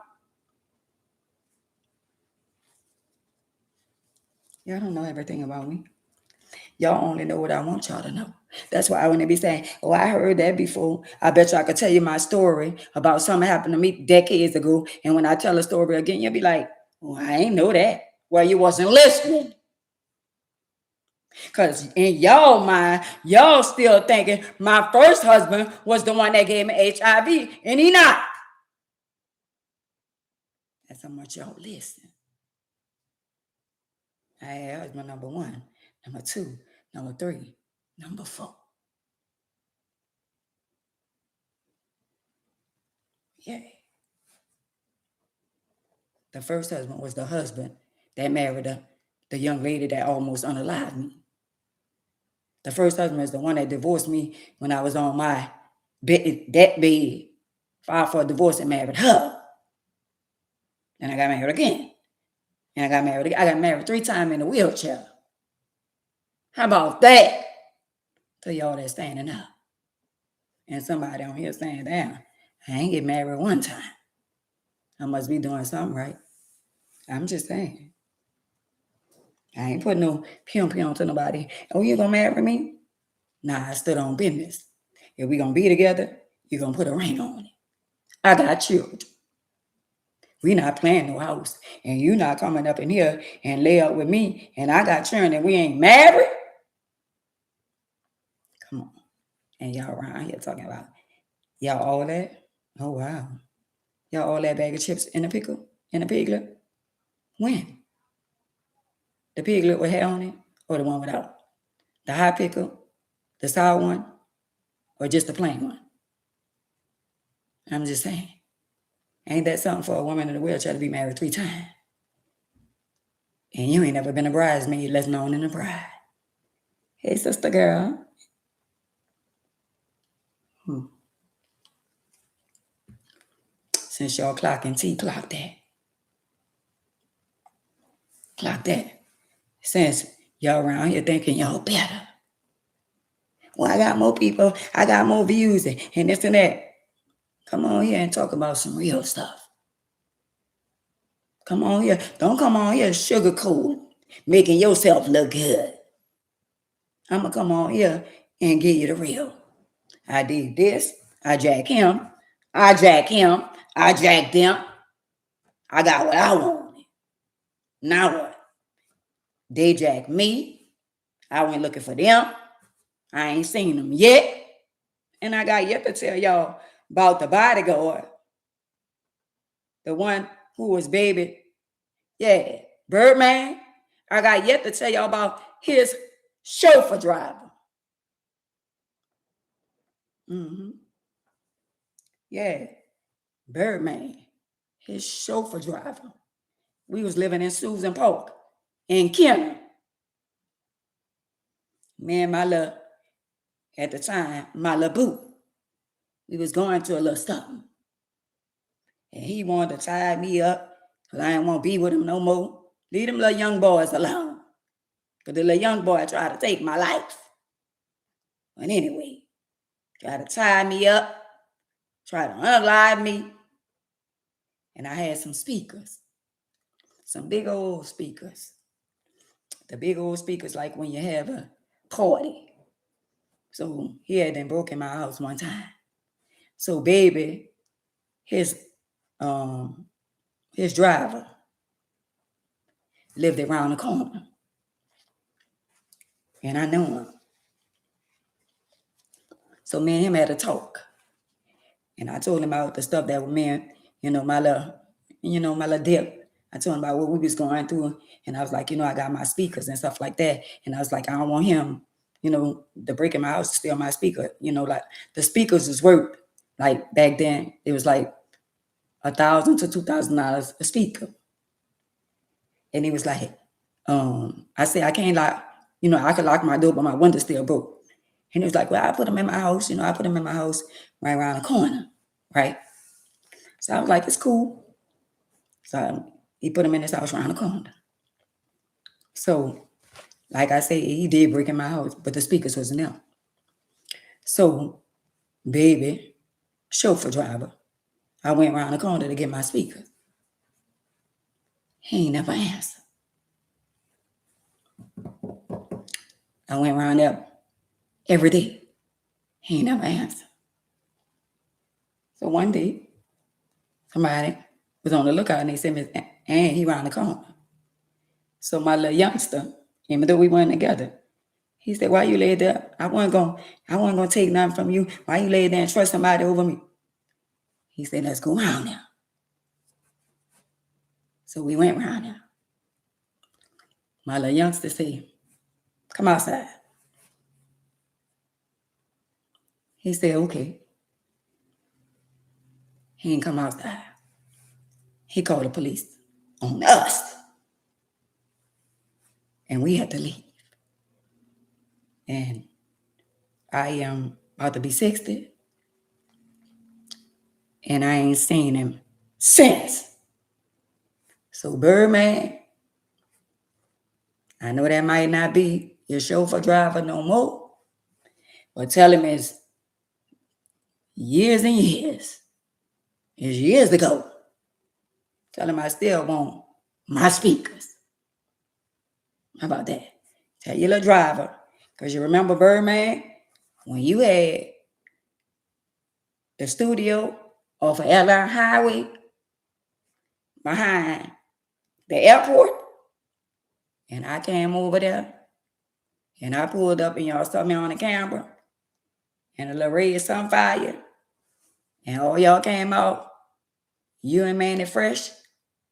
Y'all don't know everything about me. Y'all only know what I want y'all to know. That's why when they be saying, "Oh, I heard that before," I bet you I could tell you my story about something happened to me decades ago. And when I tell a story again, you'll be like, "Oh, I ain't know that." Well, you wasn't listening. Because in y'all mind, y'all still thinking my first husband was the one that gave me HIV, and he not. That's how much y'all listen. I had husband number 1, number 2, number 3, number 4. Yeah. The first husband was the husband that married the young lady that almost unalived me. The first husband is the one that divorced me when I was on my deathbed, filed for a divorce and married her. Then I got married again. And I got married again. I got married 3 times in a wheelchair. How about that? To y'all that's standing up. And somebody on here saying, "Damn, I ain't get married 1 time. I must be doing something right." I'm just saying. I ain't putting no pum to nobody. "Oh, you gonna marry me?" Nah, I stood on business. If we gonna be together, you gonna put a ring on it. I got children. We not playing no house. And you not coming up in here and lay up with me and I got children and we ain't married. Come on. And y'all around here talking about y'all all that? Oh wow. Y'all all that bag of chips in the pickle? In the piglet? When? The piglet with hair on it or the one without? The high pickle? The sour one? Or just the plain one? I'm just saying. Ain't that something for a woman in a wheelchair to be married 3 times? And you ain't never been a bridesmaid, less known than a bride. Hey, sister girl. Since y'all clocking T, clock that. Clock that. Since y'all around here thinking y'all better. Well, I got more people, I got more views and this and that. Come on here and talk about some real stuff. Come on here. Don't come on here sugarcoat, making yourself look good. I'm going to come on here and give you the real. I did this. I jacked him. I jacked him. I jacked them. I got what I wanted. Now what? They jacked me. I went looking for them. I ain't seen them yet. And I got yet to tell y'all about the bodyguard. The one who was baby. Yeah, Birdman. I got yet to tell y'all about his chauffeur driver. Mm-hmm. Yeah, Birdman. His chauffeur driver. We was living in Susan Park in Kenner. Me and my little, at the time, my little boo. We was going to a little something. And he wanted to tie me up because I didn't want to be with him no more. Leave them little young boys alone. Because the little young boy tried to take my life. But anyway, tried to tie me up, tried to unalive me. And I had some speakers. Some big old speakers. The big old speakers like when you have a party. So he had them broke in my house one time. So baby, his driver lived around the corner. And I knew him. So me and him had a talk. And I told him about the stuff that was me and, my little dip. I told him about what we was going through. And I was like, I got my speakers and stuff like that. And I was like, I don't want him, to break in my house to steal my speaker. Like the speakers is worth, like back then, it was like $1,000 to $2,000 a speaker. And he was like, I said, I can't lock, I could lock my door, but my window still broke. And he was like, well, I put them in my house. I put them in my house right around the corner, right? So I was like, it's cool. So he put them in his house around the corner. So, like I said, he did break in my house, but the speakers wasn't there. So, baby, chauffeur driver, I went around the corner to get my speaker. He ain't never answered. I went around there every day. He ain't never answered. So one day, somebody was on the lookout and they said, Miss Ann, he around the corner. So my little youngster, even though we weren't together, he said, why you lay there? I wasn't gonna take nothing from you. Why you lay there and trust somebody over me? He said, let's go around there. So we went around there. My little youngster said, come outside. He said, okay. He ain't come outside. He called the police on us. And we had to leave. And I am about to be 60. And I ain't seen him since. So Birdman, I know that might not be your chauffeur driver no more. But tell him it's years and years. It's years ago. Tell him I still want my speakers. How about that? Tell your little driver. Because you remember, Birdman, when you had the studio off of Airline Highway behind the airport, and I came over there, and I pulled up, and y'all saw me on the camera, and a little red Sunfire, and all y'all came out, you and Manny Fresh,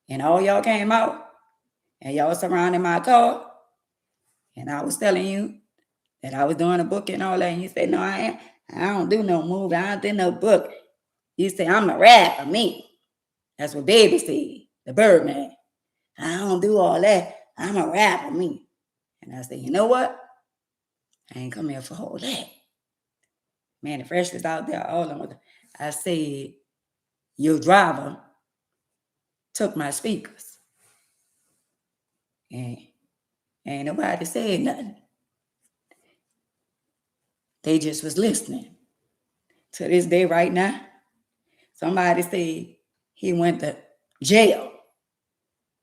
and all y'all came out, and y'all surrounded my car, and I was telling you that I was doing a book and all that, and you said, no, I ain't. I don't do no movie. I don't do no book. You say, I'm a rapper, me. That's what Baby said, the Birdman. I don't do all that. I'm a rapper, me. And I said, you know what? I ain't come here for all that. Man, the Fresh was out there, all of them. I said, your driver took my speakers. And ain't nobody said nothing. They just was listening. To this day right now, somebody said he went to jail.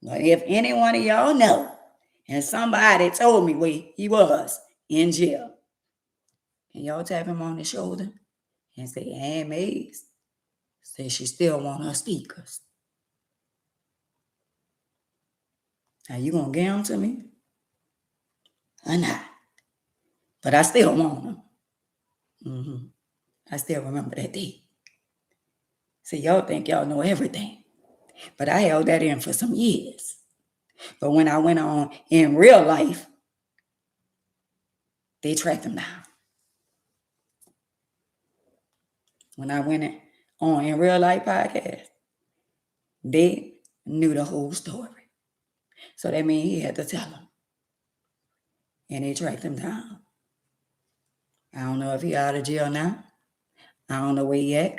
But if any one of y'all know, and somebody told me where he was in jail, and y'all tap him on the shoulder and say, Ann Mays says she still want her speakers. Now you gonna give them to me or not? But I still want them. I still remember that day. See, y'all think y'all know everything. But I held that in for some years. But when I went on in real life, they tracked him down. When I went on in real life podcast, they knew the whole story. So that means he had to tell them. And they tracked him down. I don't know if he out of jail now. I don't know where he at.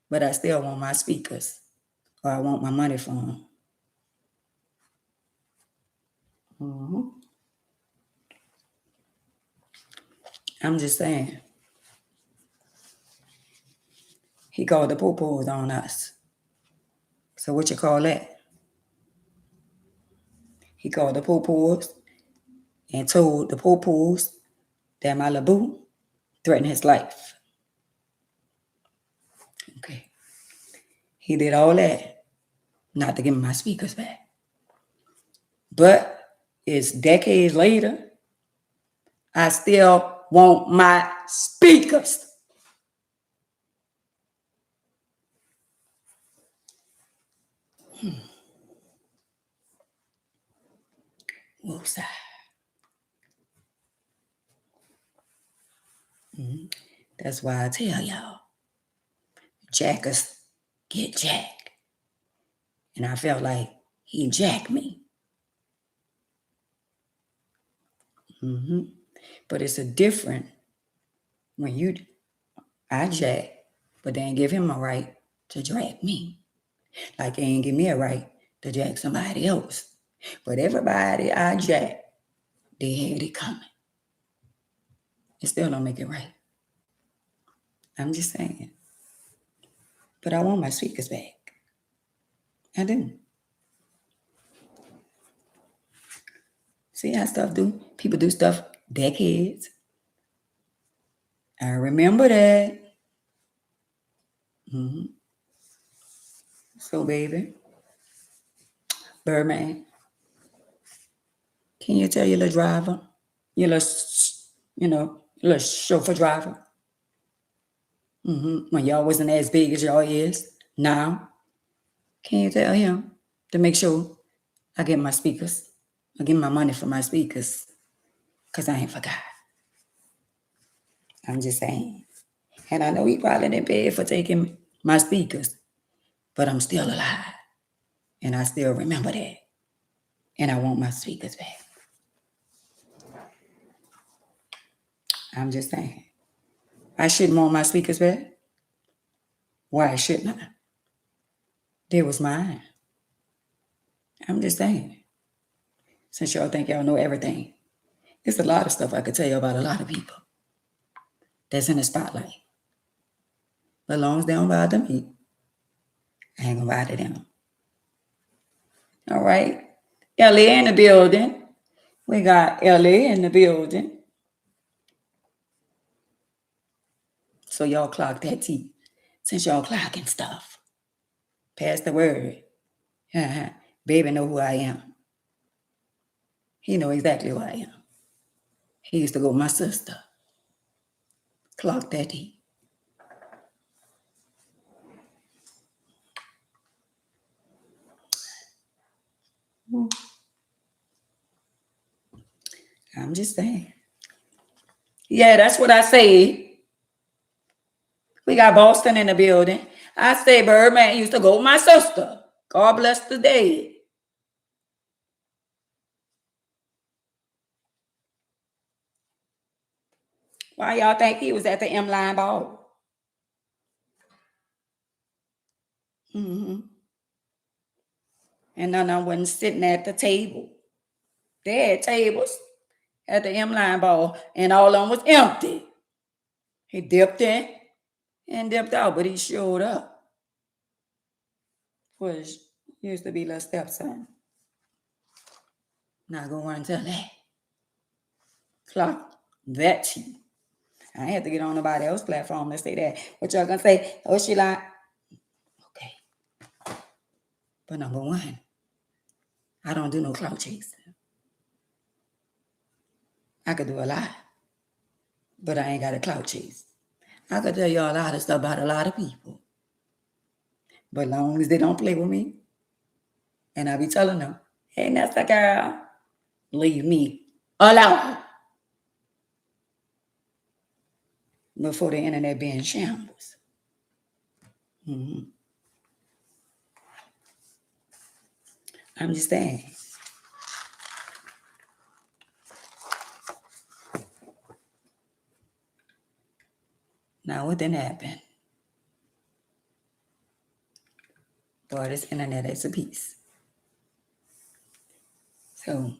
But I still want my speakers. Or I want my money for them. I'm just saying. He called the poo-poos on us. So what you call that? He called the poo-poos and told the poo-poos that my LaBoo threatened his life. Okay. He did all that not to give me my speakers back. But it's decades later, I still want my speakers. Woosah. That's why I tell y'all, jackers get jacked. And I felt like he jacked me. But it's a different when I jack, but they ain't give him a right to drag me. Like they ain't give me a right to jack somebody else. But everybody I jack, they had it coming. It still don't make it right. I'm just saying. But I want my speakers back. I do. See how stuff do? People do stuff decades. I remember that. Mhm. So, baby, Birdman, can you tell your little driver, your little, little chauffeur driver, when y'all wasn't as big as y'all is now, can you tell him to make sure I get my speakers? I get my money for my speakers because I ain't forgot. I'm just saying. And I know he probably didn't pay for taking my speakers, but I'm still alive. And I still remember that. And I want my speakers back. I'm just saying. I shouldn't want my speakers back. Why shouldn't I? They was mine. I'm just saying. Since y'all think y'all know everything, there's a lot of stuff I could tell you about a lot of people that's in the spotlight. But as long as they don't bother me, I ain't gonna bother them. All right. LA in the building. We got LA in the building. So y'all clock that T. Since y'all clocking stuff, pass the word. Baby know who I am. He know exactly who I am. He used to go with my sister. Clock that T. I'm just saying. Yeah, that's what I say. We got Boston in the building. I say Birdman used to go with my sister. God bless the dead. Why y'all think he was at the M-Line ball? And none of them wasn't sitting at the table. They had tables at the M-Line ball, and all of them was empty. He dipped in and dipped out, but he showed up. Was used to be little stepson. Not gonna run tell that. Clock that tea. I had to get on nobody else's platform to say that. What y'all gonna say? Oh, she like, okay. But number one, I don't do no clout chasing. I could do a lot, but I ain't got a clout chase. I could tell y'all a lot of stuff about a lot of people. But long as they don't play with me, and I be telling them, hey, that's the girl, leave me alone. Before the internet be in shambles. I'm just saying. Now, what didn't happen? Boy, this internet is a piece. So,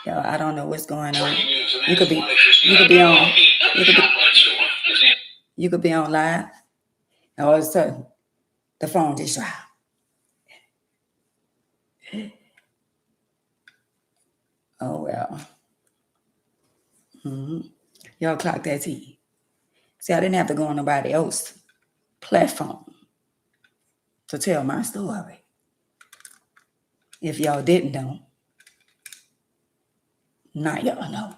yo, I don't know what's going on. You could be on, you could be on live, and all of a sudden, the phone just dropped. Oh well. Y'all clock that T. See, I didn't have to go on nobody else's platform to tell my story. If y'all didn't know, now y'all know.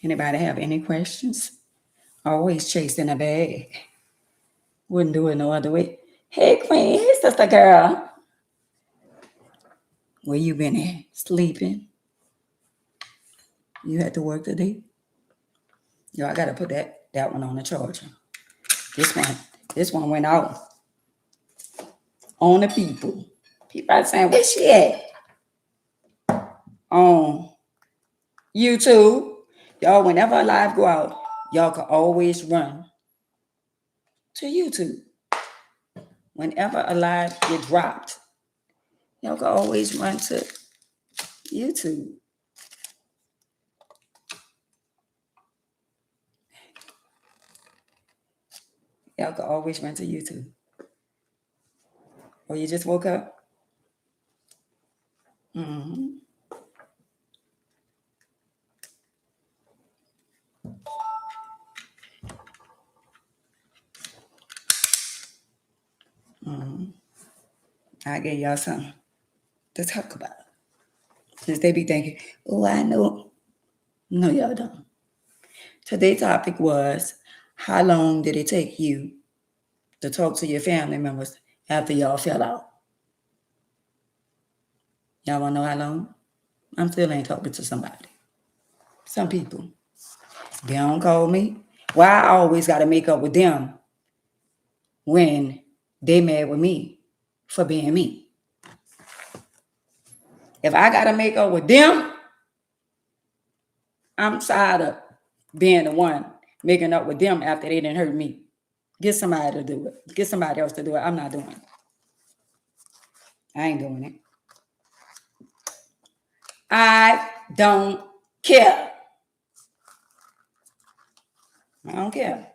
Anybody have any questions? Always chasing a bag. Wouldn't do it no other way. Hey, Queen, hey, sister girl. Where you been at? Sleeping? You had to work today? Yo, I gotta put that one on the charger. This one went out on the people. People are saying, where she at? On YouTube. Y'all, whenever a live go out, y'all can always run to YouTube. Whenever a live get dropped, y'all can always run to YouTube. Y'all could always run to YouTube. Or you just woke up. Mm-hmm. Mm-hmm. I gave y'all something to talk about. Because they be thinking, oh, I know. No, y'all don't. Today's topic was, how long did it take you to talk to your family members after y'all fell out? Y'all want to know how long? I'm still ain't talking to somebody. Some people. They don't call me. Why I always got to make up with them when they mad with me for being me? If I got to make up with them, I'm tired of being the one making up with them after they didn't hurt me. Get somebody to do it. Get somebody else to do it. I'm not doing it. I ain't doing it. I don't care. I don't care.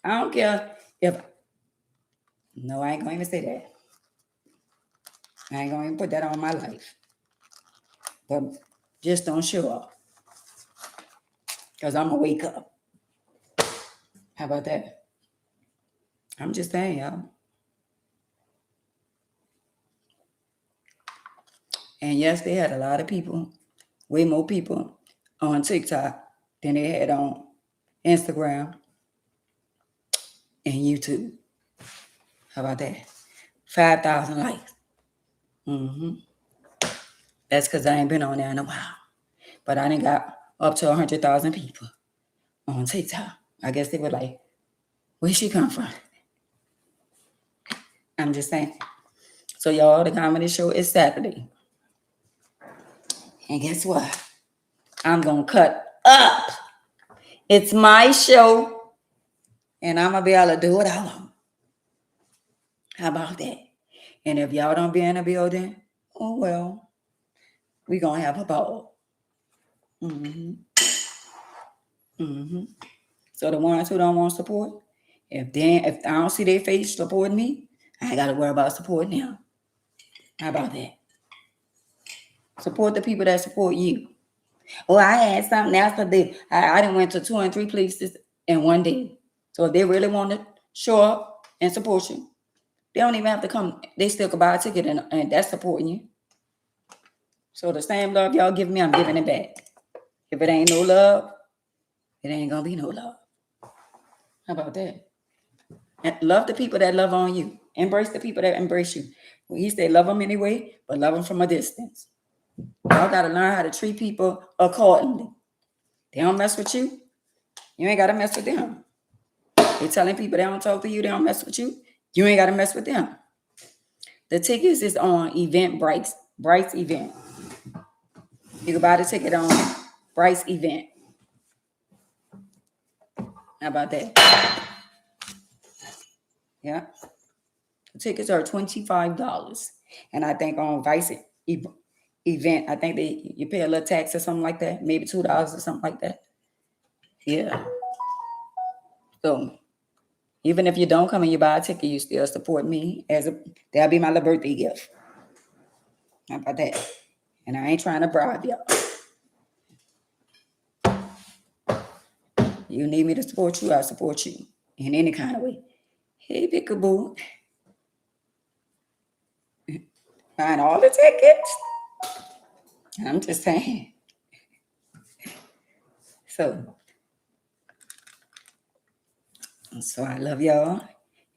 I don't care if... No, I ain't going to say that. I ain't going to put that on my life. But just don't show up. Because I'm going to wake up. How about that? I'm just saying, y'all. And yes, they had a lot of people, way more people on TikTok than they had on Instagram and YouTube. How about that? 5,000 likes. Mm-hmm. That's because I ain't been on there in a while. But I done got up to 100,000 people on TikTok. I guess they were like, where she come from? I'm just saying. So y'all, the comedy show is Saturday. And guess what? I'm going to cut up. It's my show. And I'm going to be able to do what I want. How about that? And if y'all don't be in the building, oh well, we going to have a ball. Mm-hmm. Mm-hmm. So the ones who don't want support, if I don't see their face supporting me, I ain't got to worry about supporting them. How about that? Support the people that support you. Oh, I had something else to do. I done went to 2 and 3 places in one day. So if they really want to show up and support you, they don't even have to come. They still could buy a ticket and that's supporting you. So the same love y'all give me, I'm giving it back. If it ain't no love, it ain't going to be no love. How about that? And love the people that love on you. Embrace the people that embrace you. Well, he said love them anyway, but love them from a distance. Y'all got to learn how to treat people accordingly. They don't mess with you, you ain't got to mess with them. They telling people they don't talk to you, they don't mess with you, you ain't got to mess with them. The tickets is on Eventbrite, Bright's event. You can buy the ticket on Bright's event. How about that? Yeah. The tickets are $25. And I think on Vice event, I think you pay a little tax or something like that, maybe $2 or something like that. Yeah. So even if you don't come and you buy a ticket, you still support me that'll be my little birthday gift. How about that? And I ain't trying to bribe y'all. You need me to support you, I'll support you in any kind of way. Hey, Peekaboo. Find all the tickets. I'm just saying. So I love y'all.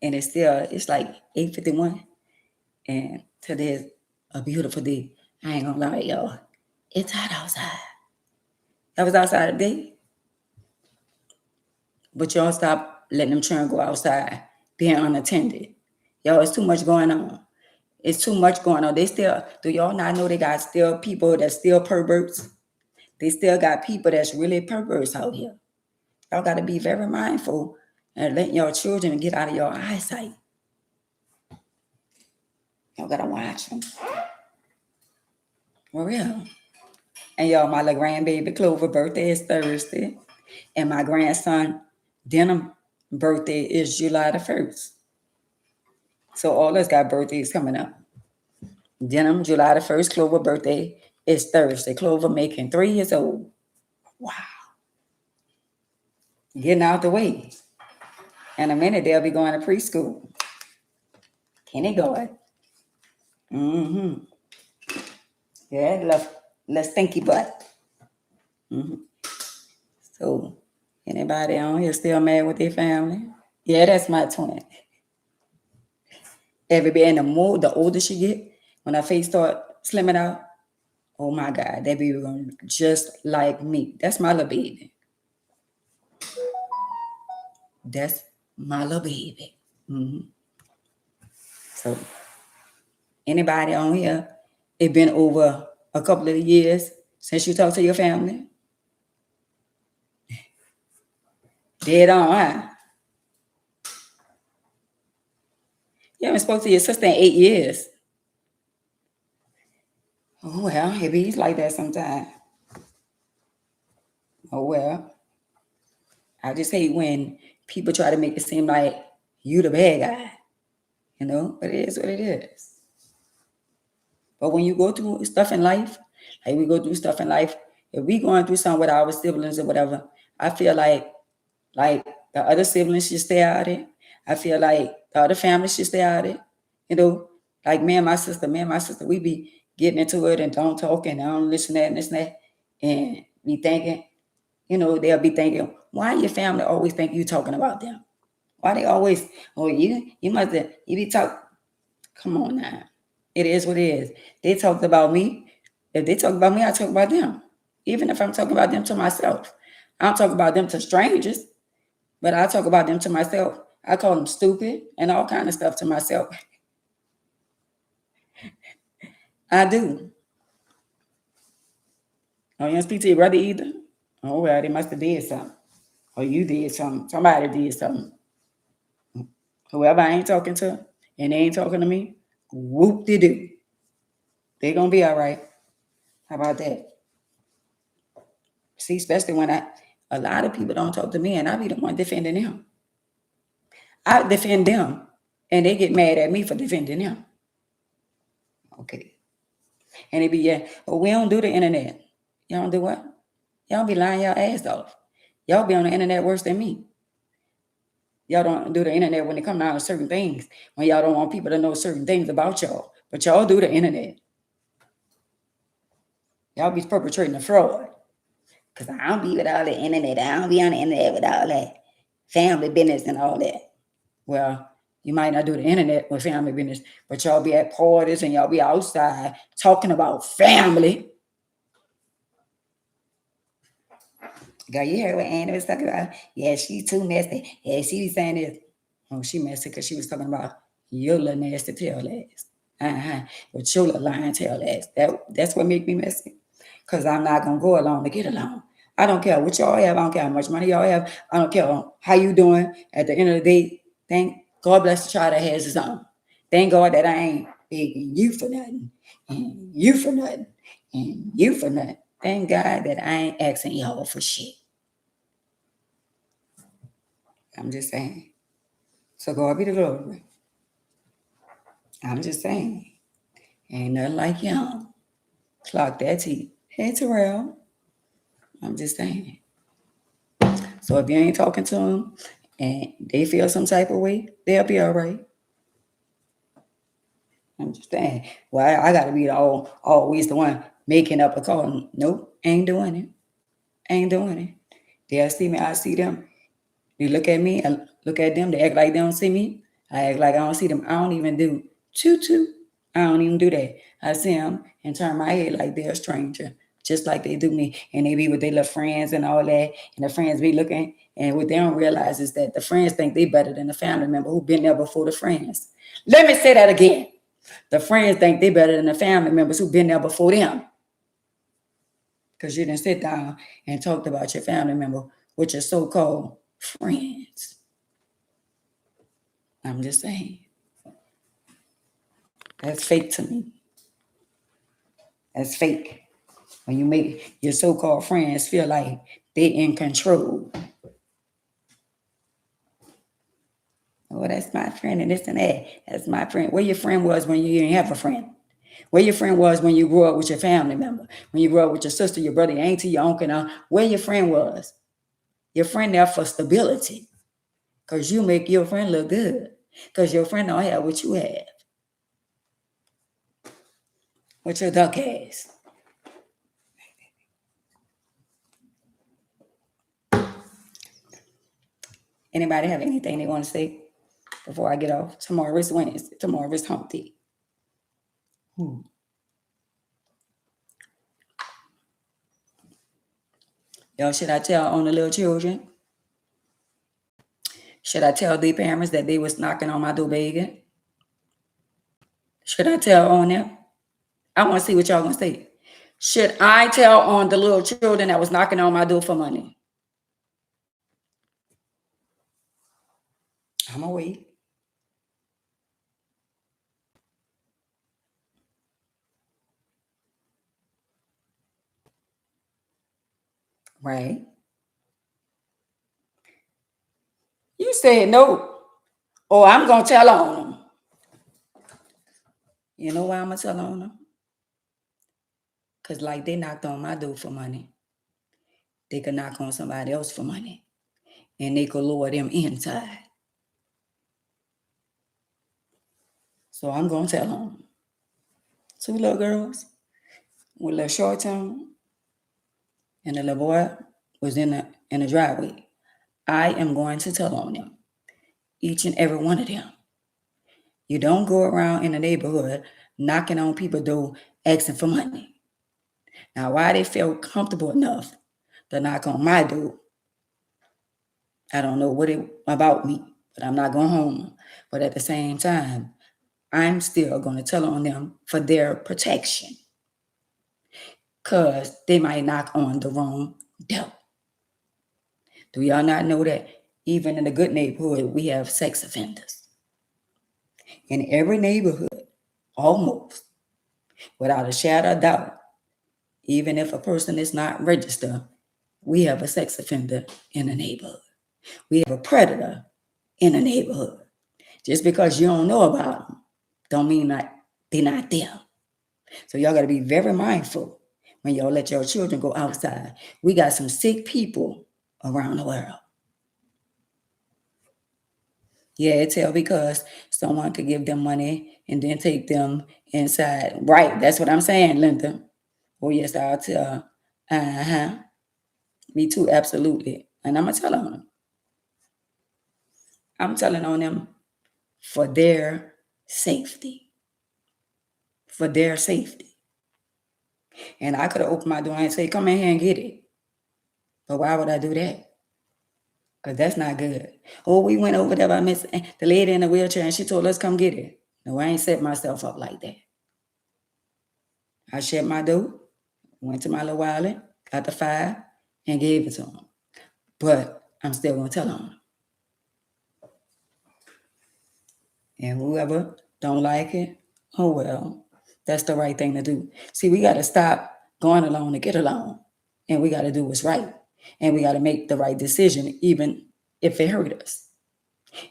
And it's like 8:51. And today's a beautiful day. I ain't gonna lie, y'all. It's hot outside. I was outside today. But y'all stop letting them children go outside being unattended. Y'all, it's too much going on. It's too much going on. Do y'all not know they got still people that's still perverts? They still got people that's really perverts out here. Y'all got to be very mindful and letting your children get out of your eyesight. Y'all got to watch them. For real. And y'all, my little grandbaby Clover birthday is Thursday. And my grandson Denim birthday is July the 1st. So all us got birthdays coming up. Denim, July the 1st. Clover birthday is Thursday. Clover making 3 years old. Wow. Getting out the way. In a minute, they'll be going to preschool. Kindergarten. Mm-hmm. Yeah, love stinky butt. Mm-hmm. So, anybody on here still mad with their family? Yeah, that's my twin. Everybody, and the older she get, when her face start slimming out, oh my God, that baby gonna look just like me. That's my little baby. That's my little baby. Mm-hmm. So, anybody on here, it been over a couple of years since you talked to your family? Dead on, huh? You haven't spoke to your sister in 8 years. Oh well, it be like that sometimes. Oh well. I just hate when people try to make it seem like you the bad guy. But it is what it is. But when you go through stuff in life, like we go through stuff in life, if we going through something with our siblings or whatever, I feel like the other siblings should stay out of it. I feel like the other family should stay out of it. Like me and my sister, we be getting into it and don't talk and don't listen to that and this and that. And be thinking, they'll be thinking, why your family always think you talking about them? Why they always, you must have, you be talking. Come on now. It is what it is. They talked about me. If they talk about me, I talk about them. Even if I'm talking about them to myself. I don't talk about them to strangers, but I talk about them to myself. I call them stupid and all kind of stuff to myself. I do. Oh, you don't speak to your brother either? Oh, well, they must have did something. Or you did something. Somebody did something. Whoever I ain't talking to and they ain't talking to me, whoop-de-doo. They gonna be all right. How about that? See, especially when a lot of people don't talk to me and I be the one defending them. I defend them and they get mad at me for defending them. Okay. And they be, yeah, well, we don't do the internet. Y'all don't do what? Y'all be lying y'all ass off. Y'all be on the internet worse than me. Y'all don't do the internet when it comes down to certain things, when y'all don't want people to know certain things about y'all. But y'all do the internet. Y'all be perpetrating a fraud. Because I don't be with all the internet. I don't be on the internet with all that family business and all that. Well, you might not do the internet with family business, but y'all be at parties and y'all be outside talking about family. Girl, you heard what Annie was talking about? Yeah, she's too messy. Yeah, she was saying this. Oh, she messy because she was talking about your little nasty tail ass. But your little lying tail ass. That's what make me messy. Because I'm not going to go along to get along. I don't care what y'all have. I don't care how much money y'all have. I don't care how you doing. At the end of the day, thank God bless the child that has his own. Thank God that I ain't begging you for nothing. And you for nothing. And you for nothing. Thank God that I ain't asking y'all for shit. I'm just saying. So God be the glory. I'm just saying. Ain't nothing like y'all. Clock that T. Hey, Terrell. I'm just saying. So if you ain't talking to them and they feel some type of way, they'll be all right. I'm just saying. Well, I got to be always the one making up a call. Nope, ain't doing it. Ain't doing it. They'll see me. I see them. They look at me. I look at them. They act like they don't see me. I act like I don't see them. I don't even do choo-choo. I don't even do that. I see them and turn my head like they're a stranger, just like they do me. And they be with their little friends and all that. And the friends be looking. And what they don't realize is that the friends think they better than the family member who been there before the friends. Let me say that again. The friends think they better than the family members who been there before them. Because you didn't sit down and talked about your family member with your so-called friends. I'm just saying. That's fake to me. That's fake. When you make your so-called friends feel like they in control. Oh, that's my friend and this and that. That's my friend. Where your friend was when you didn't have a friend? Where your friend was when you grew up with your family member? When you grew up with your sister, your brother, your auntie, your uncle, where your friend was? Your friend there for stability. Because you make your friend look good. Because your friend don't have what you have. What your duck has. Anybody have anything they want to say before I get off? Tomorrow is Wednesday. Tomorrow is hump day. Y'all, should I tell on the little children? Should I tell the parents that they was knocking on my door begging? Should I tell on them? I want to see what y'all gonna say. Should I tell on the little children that was knocking on my door for money? I'm gonna wait. Right? You said no. Oh, I'm gonna tell on them. You know why I'm gonna tell on them? Because like they knocked on my door for money. They could knock on somebody else for money. And they could lure them inside. So I'm gonna tell on them. 2 little girls with a little short tongue, and the little boy was in the driveway. I am going to tell on them. Each and every one of them. You don't go around in the neighborhood knocking on people's door asking for money. Now, why they feel comfortable enough to knock on my door, I don't know what it about me, but I'm not going home. But at the same time, I'm still going to tell on them for their protection, because they might knock on the wrong door. Do y'all not know that even in a good neighborhood, we have sex offenders? In every neighborhood, almost, without a shadow of doubt, even if a person is not registered, we have a sex offender in the neighborhood. We have a predator in the neighborhood. Just because you don't know about them, don't mean that they're not there. So y'all got to be very mindful when y'all let your children go outside. We got some sick people around the world. Yeah, tell because someone could give them money and then take them inside. Right, that's what I'm saying, Linda. Oh, yes, I'll tell. Uh-huh. Me too, absolutely. And I'm going to tell on them. I'm telling on them for their safety. For their safety. And I could have opened my door and say, come in here and get it. But why would I do that? Because that's not good. Oh, we went over there by Miss the lady in the wheelchair and she told us come get it. No, I ain't set myself up like that. I shut my door, went to my little wallet, got the file, and gave it to him. But I'm still going to tell on him. And whoever don't like it, oh well, that's the right thing to do. See, we got to stop going along to get along. And we got to do what's right. And we got to make the right decision, even if it hurt us.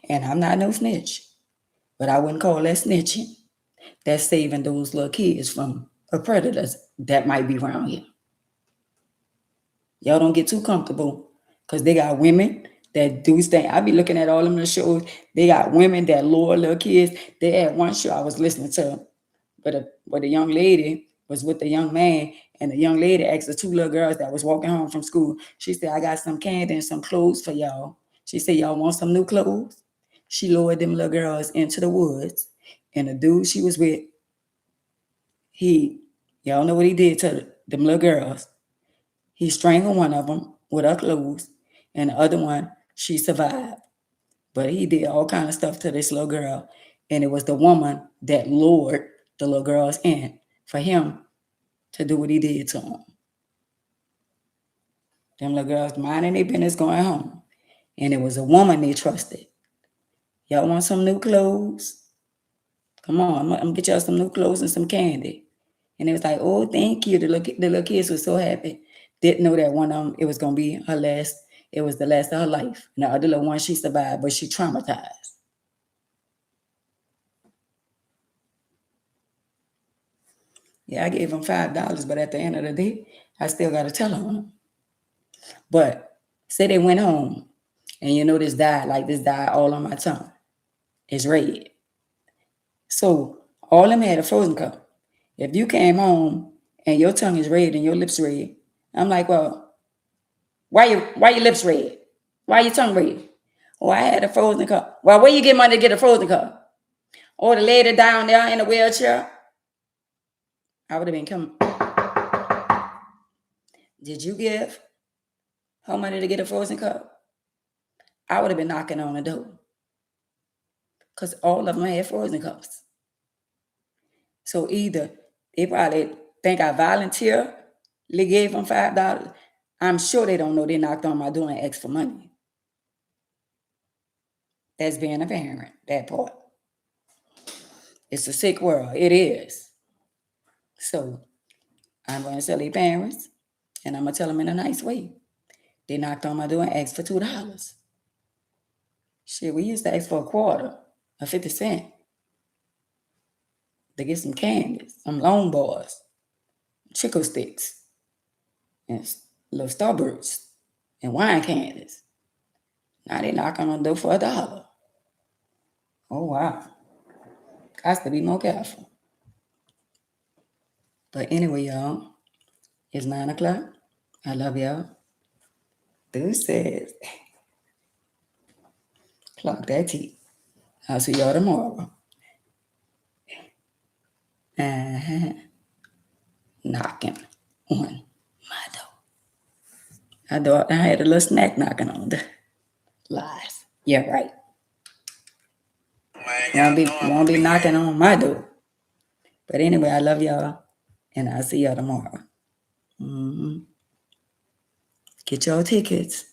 And I'm not no snitch, but I wouldn't call that snitching. That's saving those little kids from predators that might be around here. Y'all don't get too comfortable, because they got women that do things. I be looking at all them little shows. They got women that lure little kids. They had one show I was listening to, but a young lady was with a young man, and the young lady asked the 2 little girls that was walking home from school. She said, I got some candy and some clothes for y'all. She said, y'all want some new clothes? She lured them little girls into the woods, and the dude she was with, y'all know what he did to them little girls. He strangled one of them with her clothes, and the other one, she survived. But he did all kind of stuff to this little girl, and it was the woman that lured the little girls in for him to do what he did to them. Them little girls minding their business going home, and it was a woman they trusted. Y'all want some new clothes? Come on, I'm gonna get y'all some new clothes and some candy. And it was like, oh, thank you. The little kids were so happy. Didn't know that one of them, it was going to be her last. It was the last of her life. And the other little one, she survived, but she traumatized. Yeah, I gave them $5, but at the end of the day, I still got to tell on them. But say they went home and this dye all on my tongue. It's red. So all of them had a frozen cup. If you came home and your tongue is red and your lips red, I'm like, well, why your lips red? Why your tongue red? Oh, I had a frozen cup. Well, where you get money to get a frozen cup? Or the lady down there in a wheelchair? I would have been coming. Did you give her money to get a frozen cup? I would have been knocking on the door. Because all of them had frozen cups. So either they probably think I voluntarily gave them $5. I'm sure they don't know they knocked on my door and asked for money. That's being a parent, that part. It's a sick world. It is. So I'm going to tell their parents, and I'm going to tell them in a nice way. They knocked on my door and asked for $2. Shit, we used to ask for a quarter or 50 cents to get some candies, some long bars, Chico sticks, and little Starbursts, and wine candies. Now they knock on the door for $1. Oh, wow. Got to be more careful. But anyway, y'all, it's 9 o'clock. I love y'all. Deuces. Clock that tea. I'll see y'all tomorrow. Knocking on my door. I had a little snack knocking on the lies. Yeah, right. Won't be knocking on my door. But anyway, I love y'all, and I'll see y'all tomorrow. Get your tickets.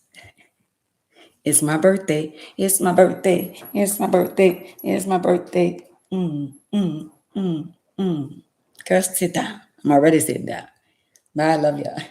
It's my birthday. It's my birthday. It's my birthday. It's my birthday. Girl, sit down. I'm already sitting down. But I love y'all.